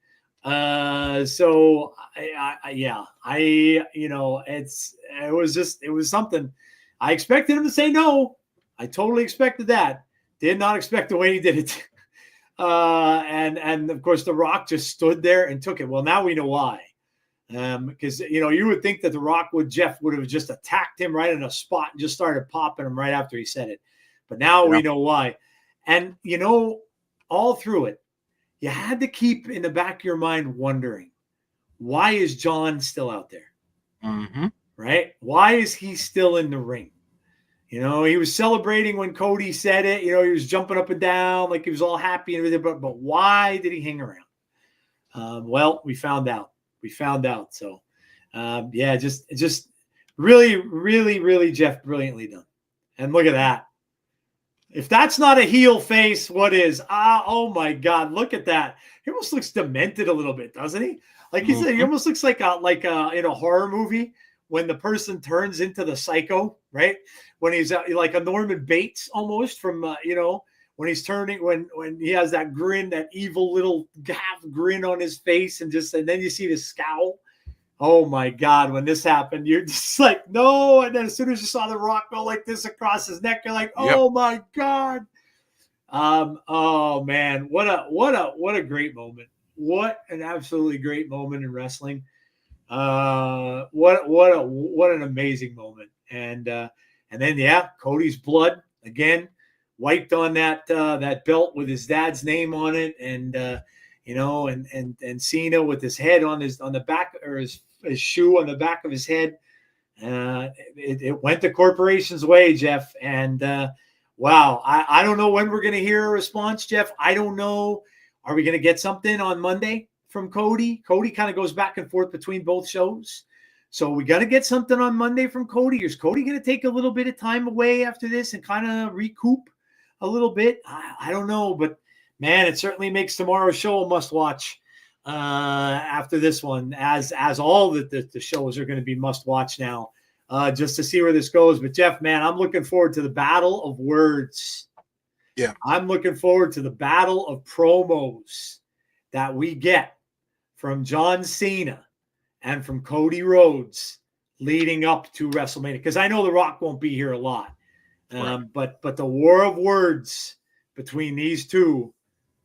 So it was something. I expected him to say no. I totally expected that. Did not expect the way he did it. And of course The Rock just stood there and took it. Well, now we know why. Because you would think that The Rock would have just attacked him right in a spot and just started popping him right after he said it. But now we know why. And all through it, you had to keep in the back of your mind wondering, why is John still out there? Mm-hmm. Right? Why is he still in the ring? He was celebrating when Cody said it. He was jumping up and down like he was all happy and everything. But why did he hang around? Well, we found out. So, just really, really, really, Jeff, brilliantly done. And look at that. If that's not a heel face, what is? Oh my God, look at that. He almost looks demented a little bit, doesn't he? Like he said, he almost looks like in a horror movie when the person turns into the psycho, right? When he's like a Norman Bates almost from when he's turning when he has that grin, that evil little half grin on his face, and then you see the scowl. Oh my God, when this happened, you're just like, no. And then as soon as you saw The Rock go like this across his neck, you're like, oh my God. Oh man, what a great moment. What an absolutely great moment in wrestling. What an amazing moment. And then Cody's blood again wiped on that belt with his dad's name on it, and and Cena with his head on the back, or his shoe on the back of his head. It went the corporation's way, Jeff. And wow, I don't know when we're going to hear a response, Jeff. I don't know. Are we going to get something on Monday from Cody? Cody kind of goes back and forth between both shows. So we got to get something on Monday from Cody. Is Cody going to take a little bit of time away after this and kind of recoup a little bit? I don't know, but man, it certainly makes tomorrow's show a must watch. After this one, as all the shows are going to be must watch now, just to see where this goes. But Jeff, man, I'm looking forward to the battle of words. Yeah, I'm looking forward to the battle of promos that we get from John Cena and from Cody Rhodes leading up to WrestleMania, because I know The Rock won't be here a lot, right. but the war of words between these two.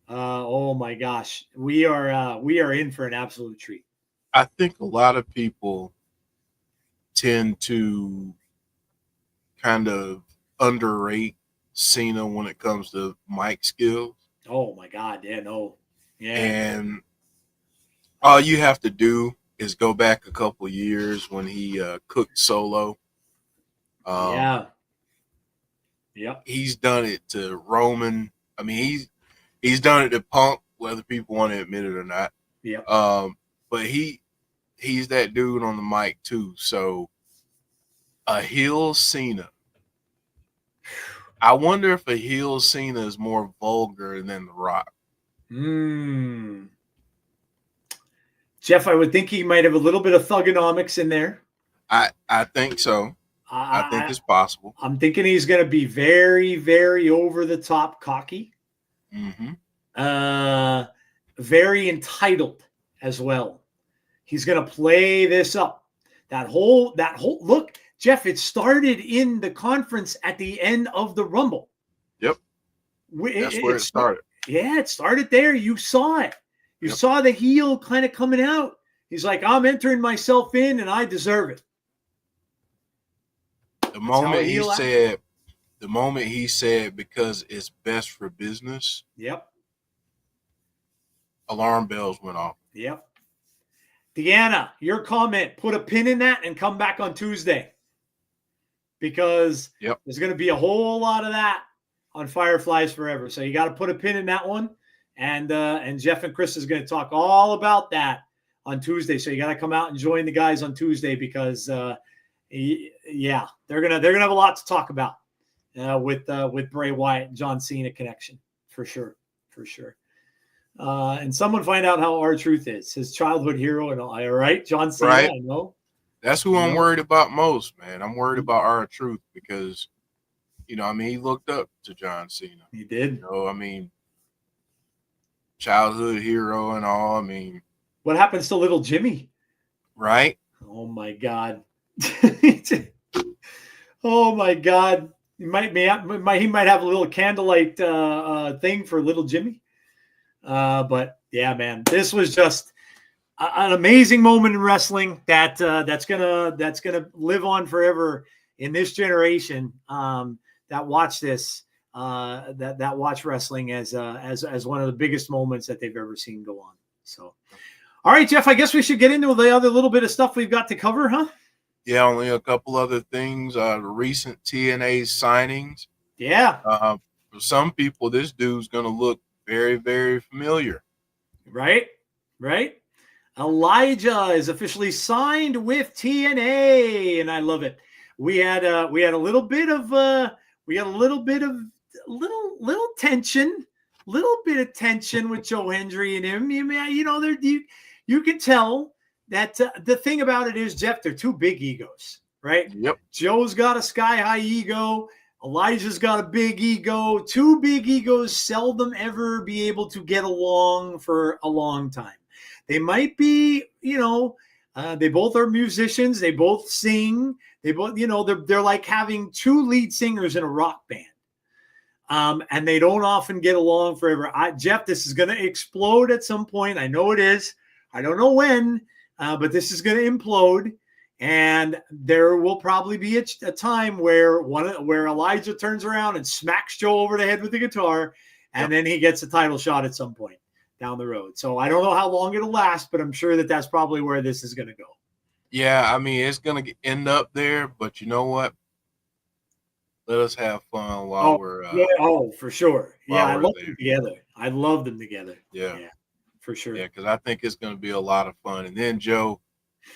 Oh my gosh, we are in for an absolute treat. I think a lot of people tend to kind of underrate Cena when it comes to mic skills. Oh my God, yeah. And all you have to do is go back a couple years when he cooked Solo. Yep. He's done it to Roman. I mean, he's done it to Punk, whether people want to admit it or not. Yeah. But he's that dude on the mic too. So a heel Cena. I wonder if a heel Cena is more vulgar than The Rock. Jeff, I would think he might have a little bit of thugonomics in there. I think so. I think it's possible. I'm thinking he's going to be very, very over the top cocky. Mm-hmm. Very entitled as well. He's going to play this up. That whole look, Jeff, it started in the conference at the end of the Rumble. Yep. That's where it started. Yeah, it started there. You saw it. You saw the heel kind of coming out. He's like, I'm entering myself in and I deserve it. The moment he said because it's best for business. Yep. Alarm bells went off. Yep. Deanna, your comment, put a pin in that and come back on Tuesday. Because there's going to be a whole lot of that on Fireflies Forever. So you got to put a pin in that one. And Jeff and Chris is going to talk all about that on Tuesday. So you got to come out and join the guys on Tuesday, because they're gonna have a lot to talk about with Bray Wyatt and John Cena connection for sure. And someone find out how R-Truth is, his childhood hero and all right, John Cena. Right. I know. That's who I'm worried about most, man. I'm worried about R-Truth because, he looked up to John Cena. He did. Childhood hero and all. What happens to little Jimmy? Right? Oh my God. Oh my God. He might have a little candlelight thing for little Jimmy. But yeah, man, this was just an amazing moment in wrestling that's gonna live on forever in this generation. That watch this, that watch wrestling as one of the biggest moments that they've ever seen go on. So, all right, Jeff, I guess we should get into the other little bit of stuff we've got to cover, huh? Yeah, only a couple other things. The recent TNA signings. Yeah. For some people, this dude's gonna look very, very familiar. Right. Elijah is officially signed with TNA, and I love it. We had a little bit of little tension, little bit of tension with Joe Hendry and him. You can tell that the thing about it is, Jeff, they're two big egos, right? Yep. Joe's got a sky high ego. Elijah's got a big ego. Two big egos seldom ever be able to get along for a long time. They might be, they both are musicians. They both sing. They both, they're like having two lead singers in a rock band. And they don't often get along forever. Jeff, this is going to explode at some point. I know it is. I don't know when, but this is going to implode. And there will probably be a time where Elijah turns around and smacks Joe over the head with the guitar, and then he gets a title shot at some point down the road. So I don't know how long it'll last, but I'm sure that that's probably where this is going to go. Yeah, I mean, it's going to end up there, but you know what? Let us have fun while we're for sure. Yeah, I love them together. I love them together. Yeah, for sure. Yeah, because I think it's going to be a lot of fun. And then, Joe,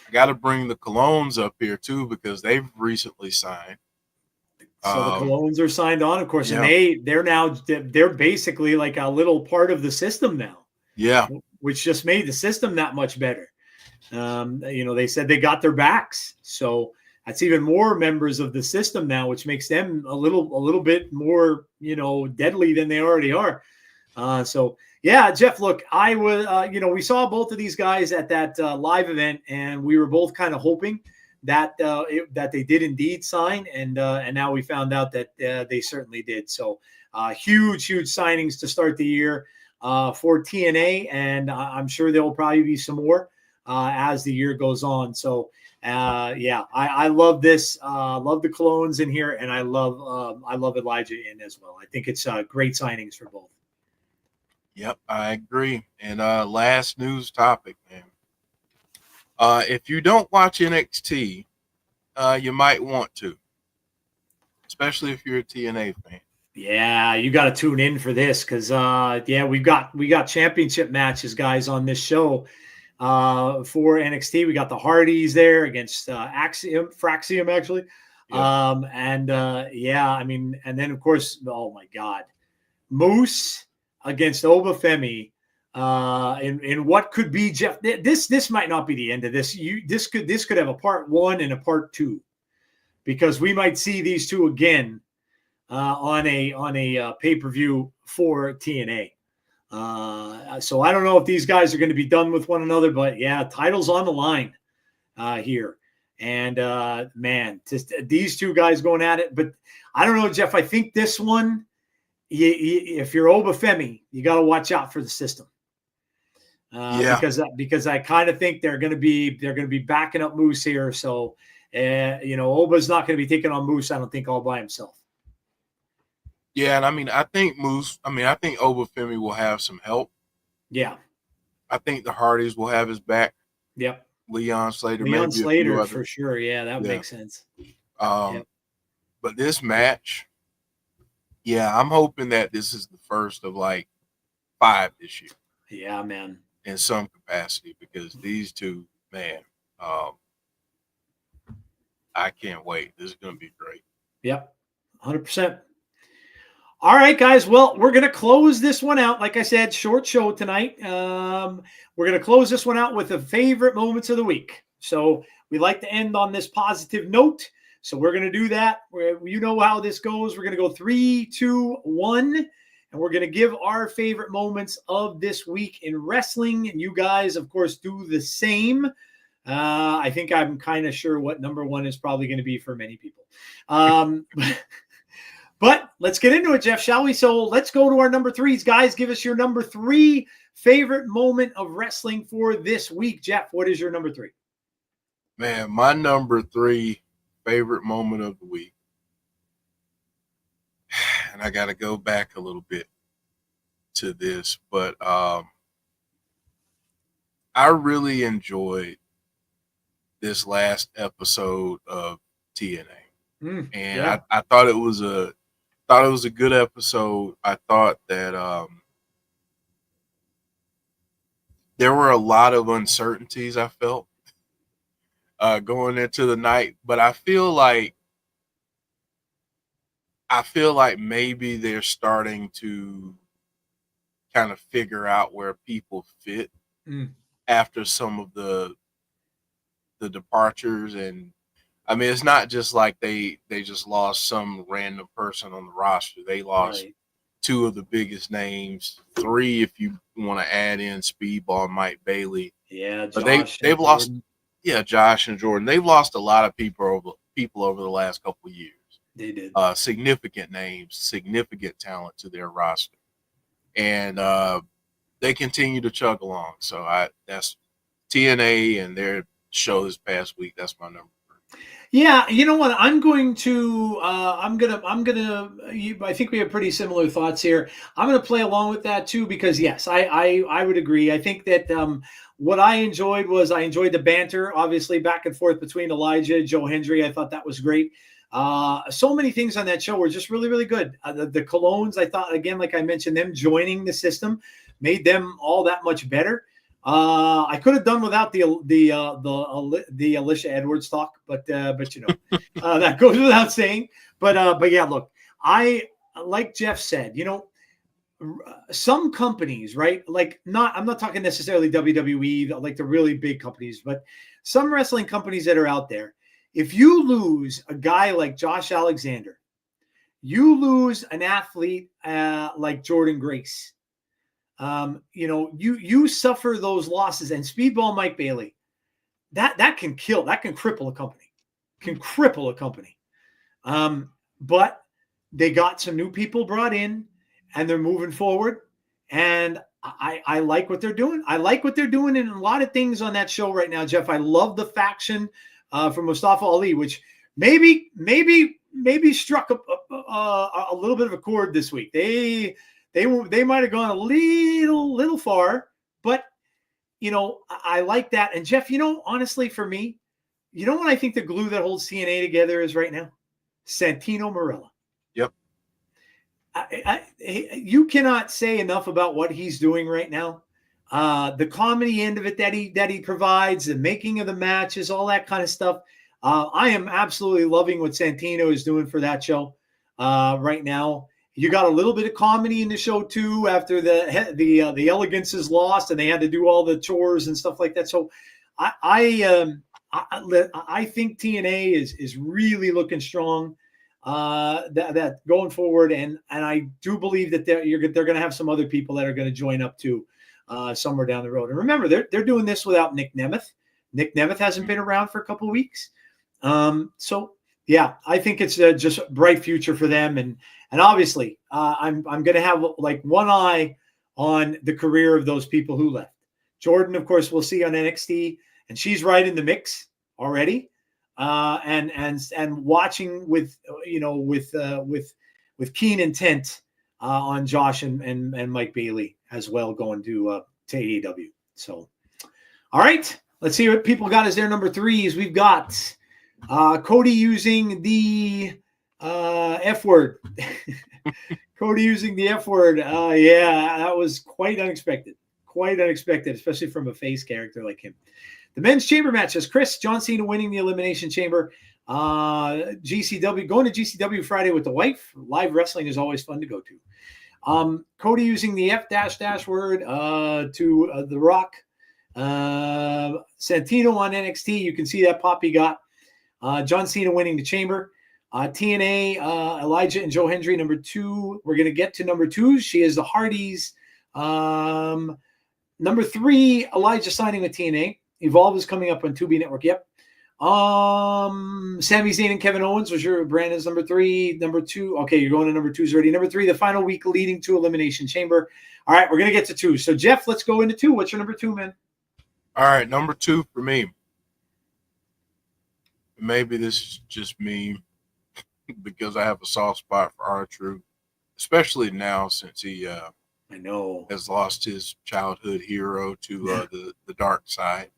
I got to bring the Colognes up here too, because they've recently signed. So the Colognes are signed on, of course, and they're basically like a little part of the system now. Yeah, which just made the system that much better. They said they got their backs, so that's even more members of the system now, which makes them a little bit more, deadly than they already are. Yeah, Jeff, look, I was, we saw both of these guys at that live event, and we were both kind of hoping that that they did indeed sign, and now we found out that they certainly did. So huge signings to start the year for TNA, and I'm sure there will probably be some more as the year goes on. So I love this. Love the Colognes in here, and I love Elijah in as well. I think it's great signings for both. Yep, I agree. And last news topic, man. If you don't watch NXT, you might want to, especially if you're a TNA fan. Yeah, you got to tune in for this because we got championship matches, guys, on this show for NXT. We got the Hardys there against Fraxium, actually. Yeah. And then of course, oh my God, Moose against Obafemi in what could be, Jeff. This might not be the end of this. This could have a part 1 and a part 2, because we might see these two again on a pay-per-view for TNA. So I don't know if these guys are going to be done with one another, but yeah, titles on the line here. And man, just these two guys going at it. But I don't know, Jeff. I think this one, if you're Obafemi, you got to watch out for the system. Because I kind of think they're going to be backing up Moose here. So Oba's not going to be taking on Moose, I don't think, all by himself. Yeah, and I think Obafemi will have some help. Yeah. I think the Hardys will have his back. Yep. Leon Slater for sure. Yeah, that makes sense. But this match, yeah, I'm hoping that this is the first of like 5 this year. Yeah, man. In some capacity, because these two, man, I can't wait. This is going to be great. Yep, 100%. All right, guys. Well, we're going to close this one out. Like I said, short show tonight. We're going to close this one out with the favorite moments of the week. So we like to end on this positive note. So we're going to do that. You know how this goes. We're going to go 3, 2, 1, and we're going to give our favorite moments of this week in wrestling. And you guys, of course, do the same. I think I'm kind of sure what number 1 is probably going to be for many people. But let's get into it, Jeff, shall we? So let's go to our number 3s. Guys, give us your number 3 favorite moment of wrestling for this week. Jeff, what is your number 3? Man, my number 3 favorite moment of the week, and I got to go back a little bit to this, but I really enjoyed this last episode of TNA. And I thought it was a good episode. I thought that there were a lot of uncertainties I felt going into the night, but I feel like I feel like maybe they're starting to kind of figure out where people fit after some of the departures. And I mean, it's not just like they just lost some random person on the roster. They lost two of the biggest names, three if you want to add in Speedball, Mike Bailey. Yeah, But Josh. they've lost. Yeah, Josh and Jordan. They've lost a lot of people over the last couple of years. They did. Significant names, significant talent to their roster, and they continue to chug along. So that's TNA and their show this past week. That's my number. Yeah, you know what? I'm gonna. I think we have pretty similar thoughts here. I'm gonna play along with that too because yes, I would agree. I think that what I enjoyed the banter, obviously back and forth between Elijah, Joe Hendry. I thought that was great. So many things on that show were just really, really good. The Colognes, I thought, again, like I mentioned, them joining the system made them all that much better. I could have done without the Alicia Edwards talk, but you know, that goes without saying. But yeah, look, like Jeff said, you know, some companies, right? Like I'm not talking necessarily WWE, like the really big companies, but some wrestling companies that are out there. If you lose a guy like Josh Alexander, you lose an athlete like Jordan Grace. You know, you suffer those losses, and Speedball Mike Bailey, that can cripple a company. But they got some new people brought in, and they're moving forward. And I like what they're doing. I like what they're doing in a lot of things on that show right now, Jeff. I love the faction from Mustafa Ali, which maybe struck a little bit of a chord this week. They might have gone a little far, but you know, I like that. And Jeff, you know, honestly, for me, you know what I think the glue that holds TNA together is right now? Santino Marella. Yep. You cannot say enough about what he's doing right now. The comedy end of it that he provides, the making of the matches, all that kind of stuff. I am absolutely loving what Santino is doing for that show right now. You got a little bit of comedy in the show too after the Elegance is lost and they had to do all the chores and stuff like that. So I think TNA is really looking strong that going forward, and I do believe that they're going to have some other people that are going to join up too somewhere down the road. And remember, they're doing this without Nick Nemeth. Nick Nemeth hasn't been around for a couple of weeks, so yeah, I think it's just a bright future for them. And obviously, I'm going to have like one eye on the career of those people who left. Jordan, of course, we'll see on NXT, and she's right in the mix already. And watching with keen intent on Josh and Mike Bailey as well going to AEW. So, all right, let's see what people got as their number threes. We've got Cody using the F word. Cody using the F word. Yeah, that was quite unexpected. Quite unexpected, especially from a face character like him. The men's chamber matches. Chris, John Cena winning the Elimination Chamber. GCW, going to GCW Friday with the wife. Live wrestling is always fun to go to. Cody using the F word to The Rock. Santino on NXT. You can see that pop he got. John Cena winning the chamber. TNA, Elijah and Joe Hendry, number 2. We're going to get to number 2. She is the Hardys. Number 3, Elijah signing with TNA. Evolve is coming up on Tubi Network. Yep. Sami Zayn and Kevin Owens was your Brandon's number 3. Number 2. Okay, you're going to number 2's already. Number 3, the final week leading to Elimination Chamber. All right, we're going to get to 2. So, Jeff, let's go into 2. What's your number 2, man? All right, number 2 for me. Maybe this is just me because I have a soft spot for R-Truth, especially now since he I know has lost his childhood hero to the dark side.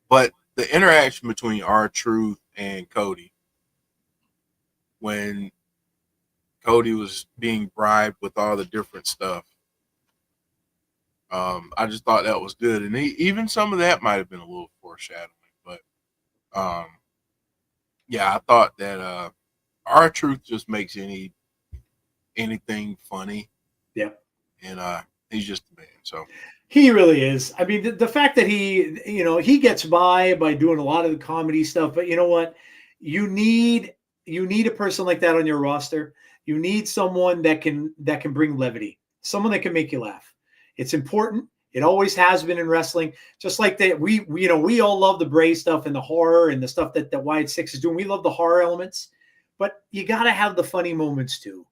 But the interaction between R-Truth and Cody, when Cody was being bribed with all the different stuff, I just thought that was good. And even some of that might have been a little foreshadowing. But yeah, I thought that R-Truth just makes anything funny. Yeah. And he's just a man. So he really is. I mean, the fact that he gets by doing a lot of the comedy stuff, but you know what? You need you need a person like that on your roster. You need someone that can bring levity, someone that can make you laugh. It's important. It always has been in wrestling. Just like that, we all love the Bray stuff and the horror and the stuff that Wyatt Six is doing. We love the horror elements, but you got to have the funny moments too.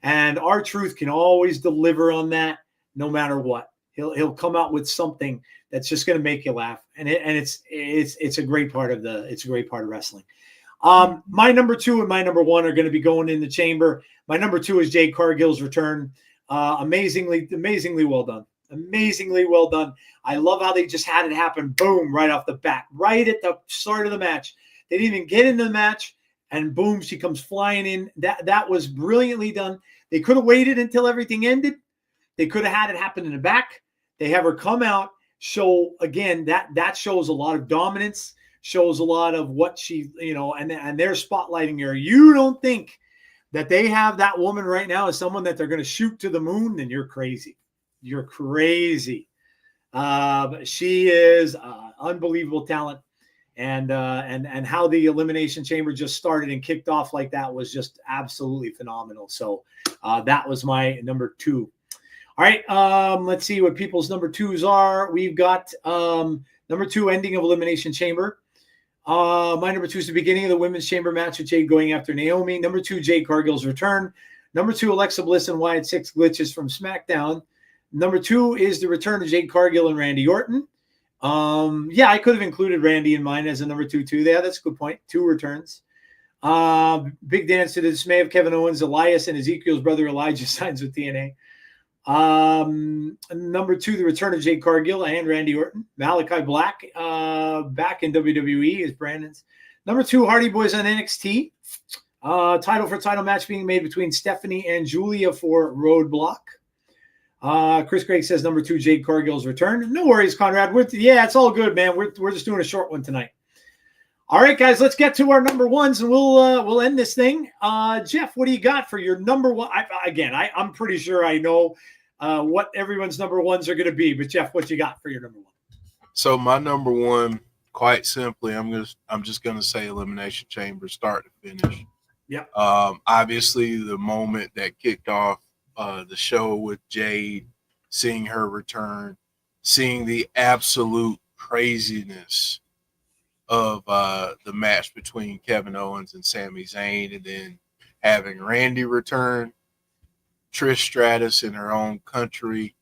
And R-Truth can always deliver on that, no matter what. He'll come out with something that's just going to make you laugh, and it's a great part of wrestling. My number 2 and my number 1 are going to be going in the chamber. My number 2 is Jade Cargill's return. Amazingly well done. Amazingly well done. I love how they just had it happen, boom, right off the bat, right at the start of the match. They didn't even get into the match, and boom, she comes flying in. That was brilliantly done. They could have waited until everything ended. They could have had it happen in the back. They have her come out, show again that shows a lot of dominance, shows a lot of what she, and they're spotlighting her. You don't think that they have that woman right now as someone that they're going to shoot to the moon, then you're crazy. You're crazy. She is unbelievable talent, and how the Elimination Chamber just started and kicked off like that was just absolutely phenomenal. So that was my number 2. All right, let's see what people's number 2s are. We've got number 2, ending of Elimination Chamber. My number 2 is the beginning of the women's chamber match with Jade going after Naomi. Number 2, Jade Cargill's return. Number 2, Alexa Bliss and Wyatt Six glitches from SmackDown. Number 2 is the return of Jade Cargill and Randy Orton. I could have included Randy in mine as a number 2 too. Yeah, that's a good point. 2 returns. Big dance to the dismay of Kevin Owens. Elias and Ezekiel's brother Elijah signs with TNA. Number 2, the return of Jade Cargill and Randy Orton. Malachi Black back in WWE is Brandon's. Number 2, Hardy Boys on NXT. Title for title match being made between Stephanie and Julia for Roadblock. Chris Craig says number 2, Jade Cargill's return. No worries, Conrad. It's all good, man. We're just doing a short one tonight. All right, guys, let's get to our number 1s, and we'll end this thing. Jeff, what do you got for your number 1? I'm pretty sure I know what everyone's number 1s are going to be, but Jeff, what you got for your number 1? So my number 1, quite simply, I'm just going to say Elimination Chamber, start to finish. Yeah. Obviously, the moment that kicked off the show with Jade, seeing her return, seeing the absolute craziness of the match between Kevin Owens and Sami Zayn, and then having Randy return, Trish Stratus in her own country,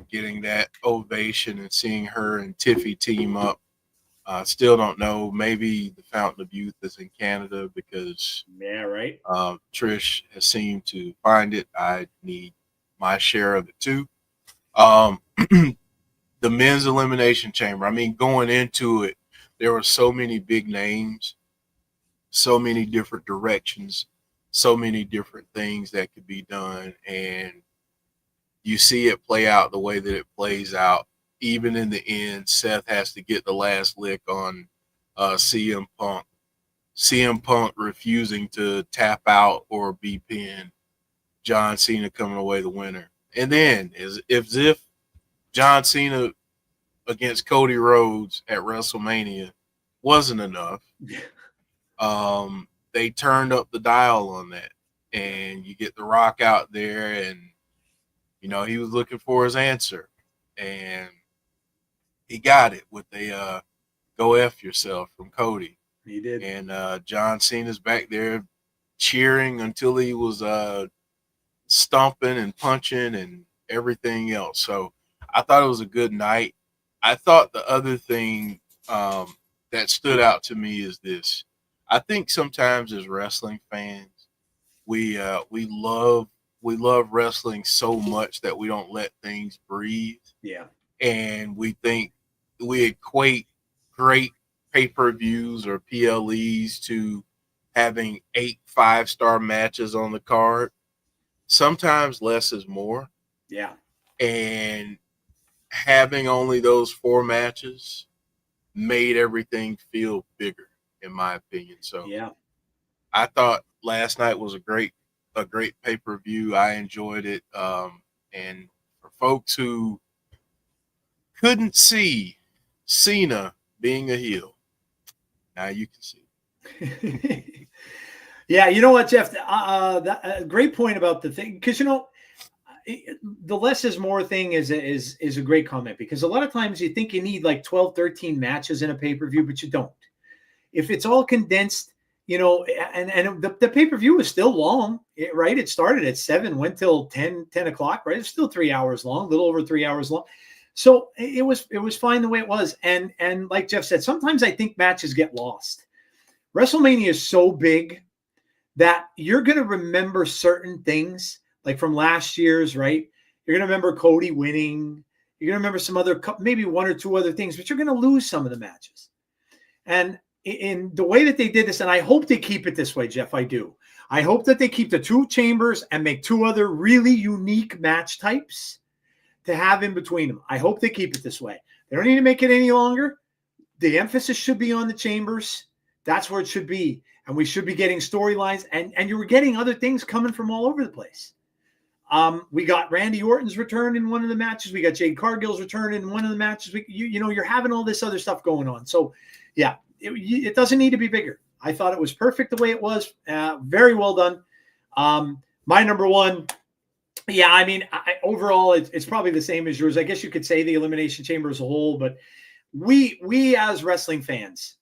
getting that ovation and seeing her and Tiffy team up. Still don't know. Maybe the Fountain of Youth is in Canada because right. Trish has seemed to find it. I need my share of it too. The men's elimination chamber. I mean, going into it, there were so many big names, so many different directions, so many different things that could be done. And you see it play out the way that it plays out. Even in the end, Seth has to get the last lick on CM Punk. CM Punk refusing to tap out or be pinned. John Cena coming away the winner. And then, as if John Cena against Cody Rhodes at WrestleMania wasn't enough, they turned up the dial on that. And you get The Rock out there, and, he was looking for his answer. And he got it with the go F yourself from Cody. He did. And John Cena's back there cheering until he was stomping and punching and everything else. So I thought it was a good night. I thought the other thing that stood out to me is this. I think sometimes as wrestling fans, we love wrestling so much that we don't let things breathe. Yeah. And we equate great pay-per-views or PLEs to having 8 5-star matches on the card. Sometimes less is more. Yeah. And having only those 4 matches made everything feel bigger, in my opinion. So yeah. I thought last night was a great pay-per-view. I enjoyed it. And for folks who couldn't see Cena being a heel, now you can see. Yeah, you know what, Jeff? Great point about the thing, because the less is more thing is a great comment, because a lot of times you think you need like 12, 13 matches in a pay-per-view, but you don't. If it's all condensed, and the pay-per-view was still long, right? It started at 7, went till 10 o'clock, right? It's still 3 hours long, a little over 3 hours long. So it was fine the way it was. And like Jeff said, sometimes I think matches get lost. WrestleMania is so big that you're going to remember certain things, like from last year's, right? You're going to remember Cody winning. You're going to remember some other, maybe one or two other things, but you're going to lose some of the matches. And in the way that they did this, and I hope they keep it this way, Jeff, I do. I hope that they keep the 2 chambers and make 2 other really unique match types to have in between them. I hope they keep it this way. They don't need to make it any longer. The emphasis should be on the chambers. That's where it should be. And we should be getting storylines. And you were getting other things coming from all over the place. We got Randy Orton's return in one of the matches. We got Jade Cargill's return in one of the matches. You're having all this other stuff going on. So, yeah, it doesn't need to be bigger. I thought it was perfect the way it was. Very well done. My number one, yeah, I mean, overall, it's probably the same as yours. I guess you could say the Elimination Chamber as a whole, but we as wrestling fans,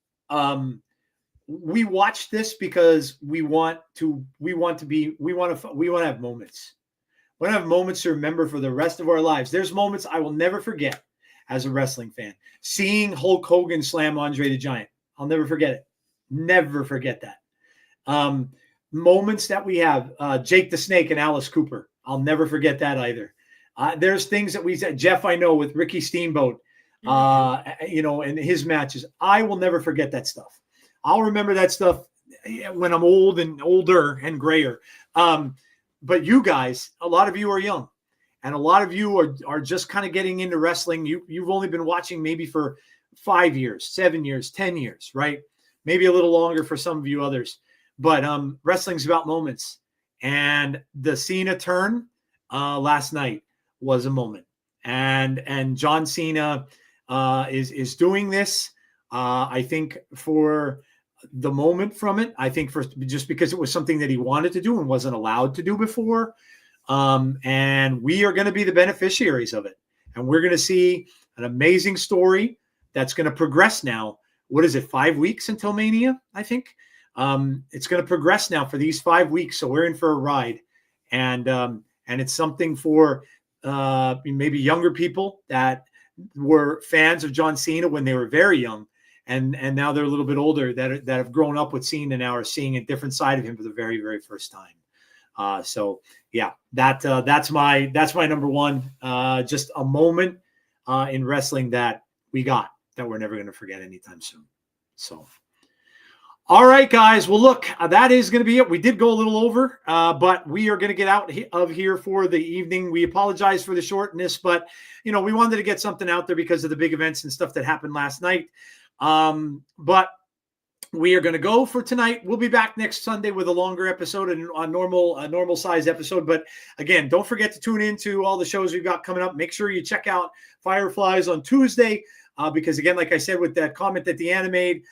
we watch this because we want to have moments. We want to have moments to remember for the rest of our lives. There's moments I will never forget as a wrestling fan. Seeing Hulk Hogan slam Andre the Giant. I'll never forget it. Never forget that. Moments that we have, Jake the Snake and Alice Cooper. I'll never forget that either. There's things that we said, Jeff, I know, with Ricky Steamboat, in his matches. I will never forget that stuff. I'll remember that stuff when I'm old and older and grayer. But you guys, a lot of you are young, and a lot of you are just kind of getting into wrestling. You've only been watching maybe for 5 years, 7 years, 10 years, right? Maybe a little longer for some of you others. But wrestling's about moments. And the Cena turn last night was a moment. And John Cena is doing this, I think, for the moment from it. I think for just because it was something that he wanted to do and wasn't allowed to do before. And we are going to be the beneficiaries of it. And we're going to see an amazing story that's going to progress now. What is it, 5 weeks until Mania, I think? It's going to progress now for these 5 weeks. So we're in for a ride. And it's something for maybe younger people that were fans of John Cena when they were very young. And now they're a little bit older that have grown up with Cena now are seeing a different side of him for the very, very first time. So yeah, that's my number one. Just a moment in wrestling that we got that we're never going to forget anytime soon. So, all right, guys. Well, look, that is going to be it. We did go a little over, but we are going to get out of here for the evening. We apologize for the shortness, but we wanted to get something out there because of the big events and stuff that happened last night. But we are going to go for tonight. We'll be back next Sunday with a longer episode and a normal size episode. But again, don't forget to tune into all the shows we've got coming up. Make sure you check out Fireflies on Tuesday, because again, like I said, with that comment that Deanna made,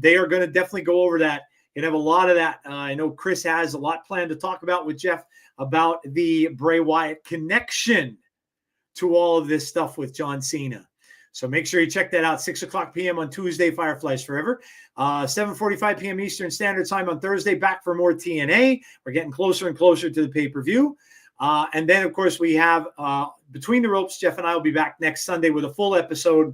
they are going to definitely go over that and have a lot of that. I know Chris has a lot planned to talk about with Jeff about the Bray Wyatt connection to all of this stuff with John Cena. So make sure you check that out. 6:00 p.m. on Tuesday, Fireflies Forever. 7:45 p.m. Eastern Standard Time on Thursday. Back for more TNA. We're getting closer and closer to the pay-per-view. And then, of course, we have Between the Ropes. Jeff and I will be back next Sunday with a full episode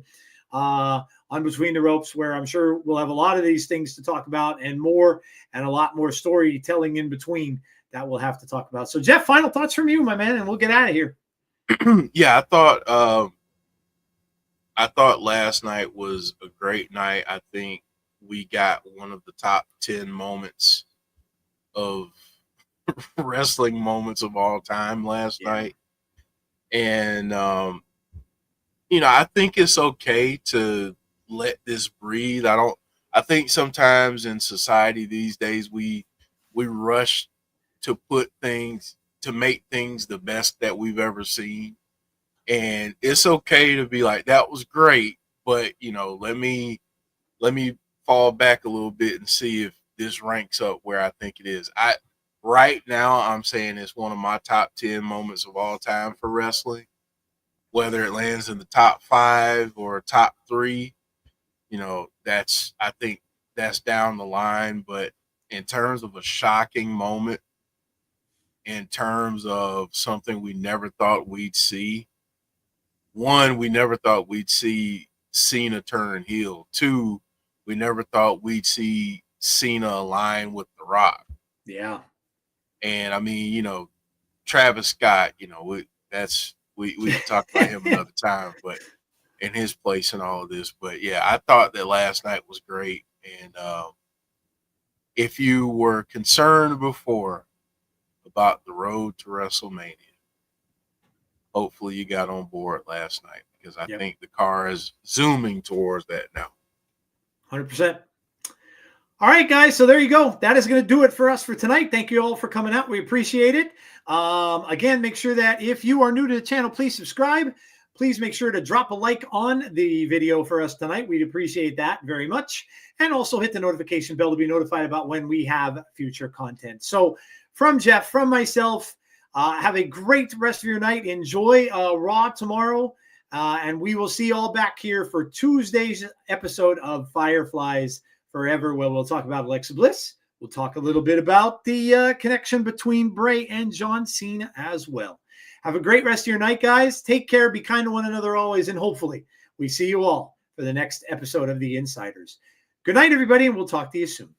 on Between the Ropes, where I'm sure we'll have a lot of these things to talk about and more, and a lot more storytelling in between that we'll have to talk about. So, Jeff, final thoughts from you, my man, and we'll get out of here. Yeah, I thought last night was a great night. I think we got one of the top 10 moments of wrestling moments of all time last night. And, I think it's okay to let this breathe. I think sometimes in society these days, we we rush to make things the best that we've ever seen. And it's okay to be like, that was great, but let me fall back a little bit and see if this ranks up where I think it is. Right now I'm saying it's one of my top 10 moments of all time for wrestling. Whether it lands in the top 5 or top 3, I think that's down the line. But in terms of a shocking moment, in terms of something we never thought we'd see, one, we never thought we'd see Cena turn heel. Two, we never thought we'd see Cena align with The Rock. Yeah. And I mean, Travis Scott, we can talk about him another time, but in his place in all of this. But yeah, I thought that last night was great. And if you were concerned before about the road to WrestleMania, hopefully you got on board last night, because I think the car is zooming towards that now. 100%. All right, guys. So there you go. That is going to do it for us for tonight. Thank you all for coming out. We appreciate it. Again, make sure that if you are new to the channel, please subscribe. Please make sure to drop a like on the video for us tonight. We'd appreciate that very much. And also hit the notification bell to be notified about when we have future content. So from Jeff, from myself, have a great rest of your night. Enjoy Raw tomorrow. And we will see you all back here for Tuesday's episode of Fireflies Forever, where we'll talk about Alexa Bliss. We'll talk a little bit about the connection between Bray and John Cena as well. Have a great rest of your night, guys. Take care. Be kind to one another always. And hopefully we see you all for the next episode of The Insiders. Good night, everybody, and we'll talk to you soon.